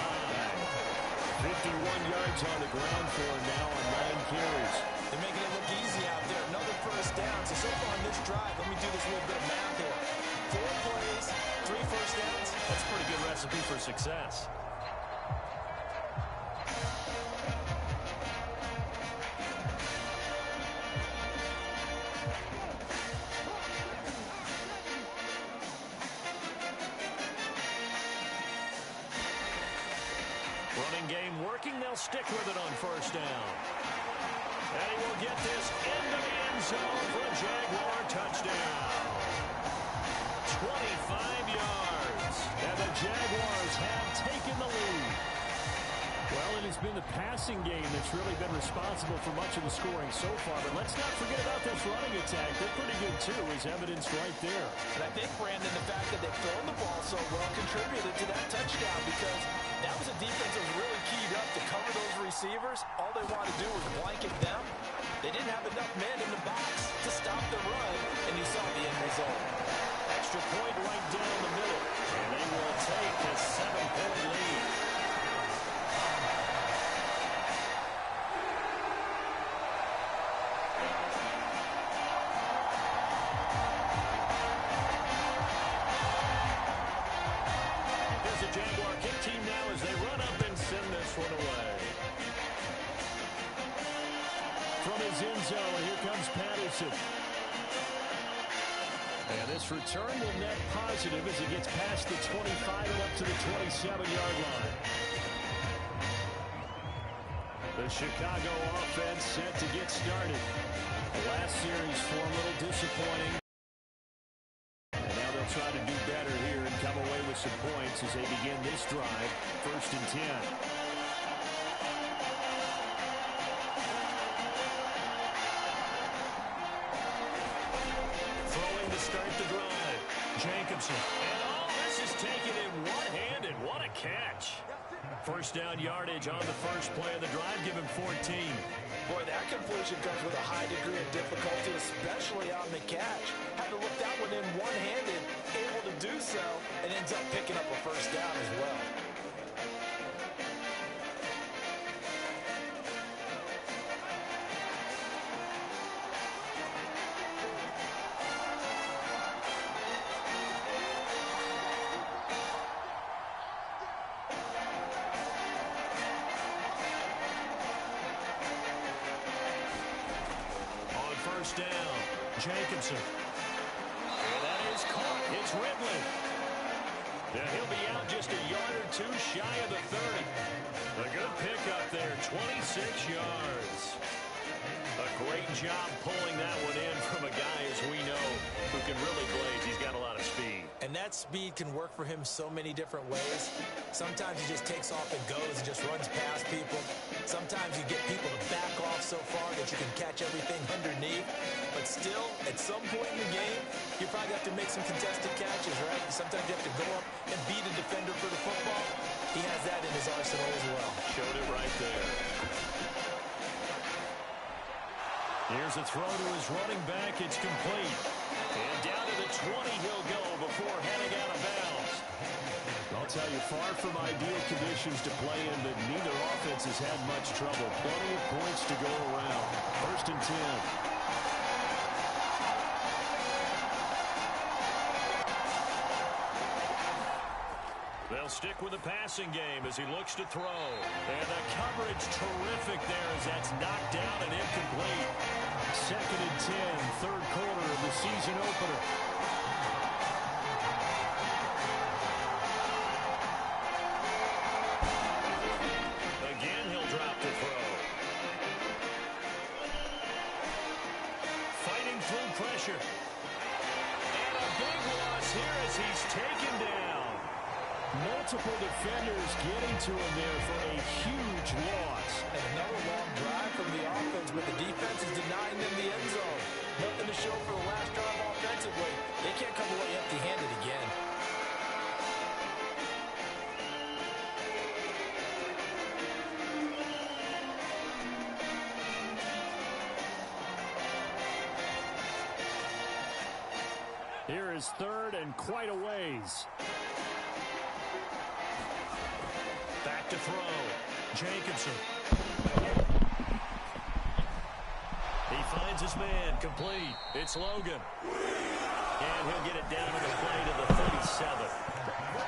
51 yards on the ground for him now on 9 carries. They're making it look easy out there. Another first down. So far on this drive, let me do this little bit of math here. 4 plays, 3 first downs. That's a pretty good recipe for success. Running game working. They'll stick with it on first down. And he will get this into the end zone for a Jaguar touchdown. 25 yards. And the Jaguars have taken the lead. Well, it has been the passing game that's really been responsible for much of the scoring so far. But let's not forget about this running attack. They're pretty good, too, as evidenced right there. And I think, Brandon, the fact that they've thrown the ball so well contributed to that touchdown because that was a defense that was really keyed up to cover those receivers. All they wanted to do was blanket them. They didn't have enough men in the box to stop the run, and you saw the end result. Extra point right down the middle. And they will take a 7-point lead. There's the Jaguar kick team now as they run up and send this one away. From his end zone, here comes Patterson. And this return will net positive as he gets past the 25 and up to the 27-yard line. Chicago offense set to get started. The last series for a little disappointing. And now they'll try to do better here and come away with some points as they begin this drive. 1st and 10. Throwing to start the drive. Jacobson. And this is taken in one-handed. What a catch. First down yardage on the first play of the drive. Give him 14. Boy, that completion comes with a high degree of difficulty, especially on the catch. Had to look that one in one-handed, able to do so, and ends up picking up a first down as well. First down, Jacobson. And that is caught. It's Ridley. Yeah, he'll be out just a yard or two shy of the 30. A good pickup there, 26 yards. A great job pulling that one in from a guy, as we know, who can really blaze. He's got a lot of speed. And that speed can work for him so many different ways. Sometimes he just takes off and goes and just runs past people. Sometimes you get people to back off so far that you can catch everything underneath. But still, at some point in the game, you probably have to make some contested catches, right? Sometimes you have to go up and beat a defender for the football. He has that in his arsenal as well. Showed it right there. Here's a throw to his running back. It's complete. And down to the 20 he'll go before heading out of bounds. I'll tell you, far from ideal conditions to play in, but neither offense has had much trouble. Plenty of points to go around. 1st and 10. They'll stick with the passing game as he looks to throw. And the coverage terrific there as that's knocked down and incomplete. 2nd and 10, 3rd quarter of the season opener. Again, he'll drop the throw. Fighting through pressure. And a big loss here as he's taken down. Multiple defenders getting to him there for a huge loss. And another long drive from the offense, but the defense is denying them the end zone. Nothing to show for the last drive offensively. They can't come away empty-handed again. Here is 3rd and quite a ways. Back to throw. Jacobson. He finds his man. Complete. It's Logan. And he'll get it down to the play to the 37.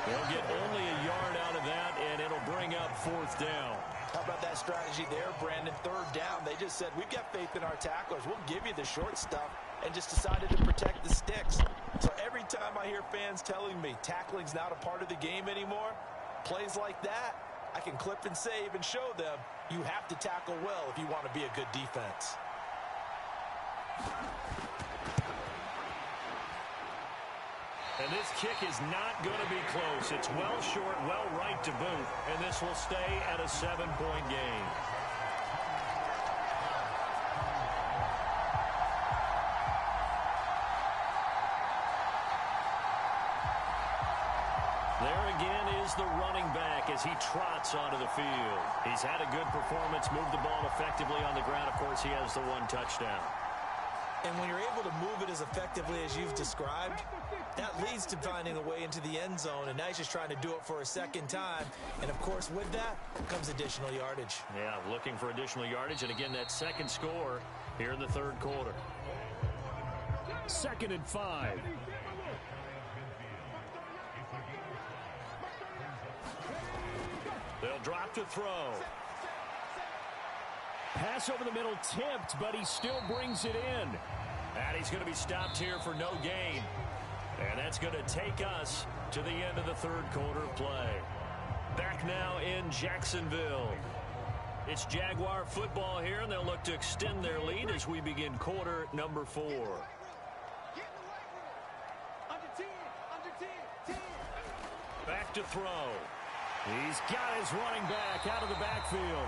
He'll get only a yard out of that, and it'll bring up 4th down. How about that strategy there, Brandon? 3rd down. They just said, we've got faith in our tacklers. We'll give you the short stuff, and just decided to protect the sticks. So every time I hear fans telling me tackling's not a part of the game anymore, plays like that, I can clip and save and show them you have to tackle well if you want to be a good defense. And this kick is not going to be close. It's well short, well right to boot, and this will stay at a 7-point game. There again is the running back as he trots onto the field. He's had a good performance, moved the ball effectively on the ground. Of course, he has the 1 touchdown. And when you're able to move it as effectively as you've described, that leads to finding a way into the end zone, and now he's just trying to do it for a second time. And, of course, with that comes additional yardage. Yeah, looking for additional yardage, and again, that second score here in the 3rd quarter. 2nd and 5. They'll drop to throw. Pass over the middle tipped, but he still brings it in. And he's going to be stopped here for no gain. And that's going to take us to the end of the 3rd quarter of play. Back now in Jacksonville. It's Jaguar football here, and they'll look to extend their lead as we begin quarter number 4. Back to throw. He's got his running back out of the backfield.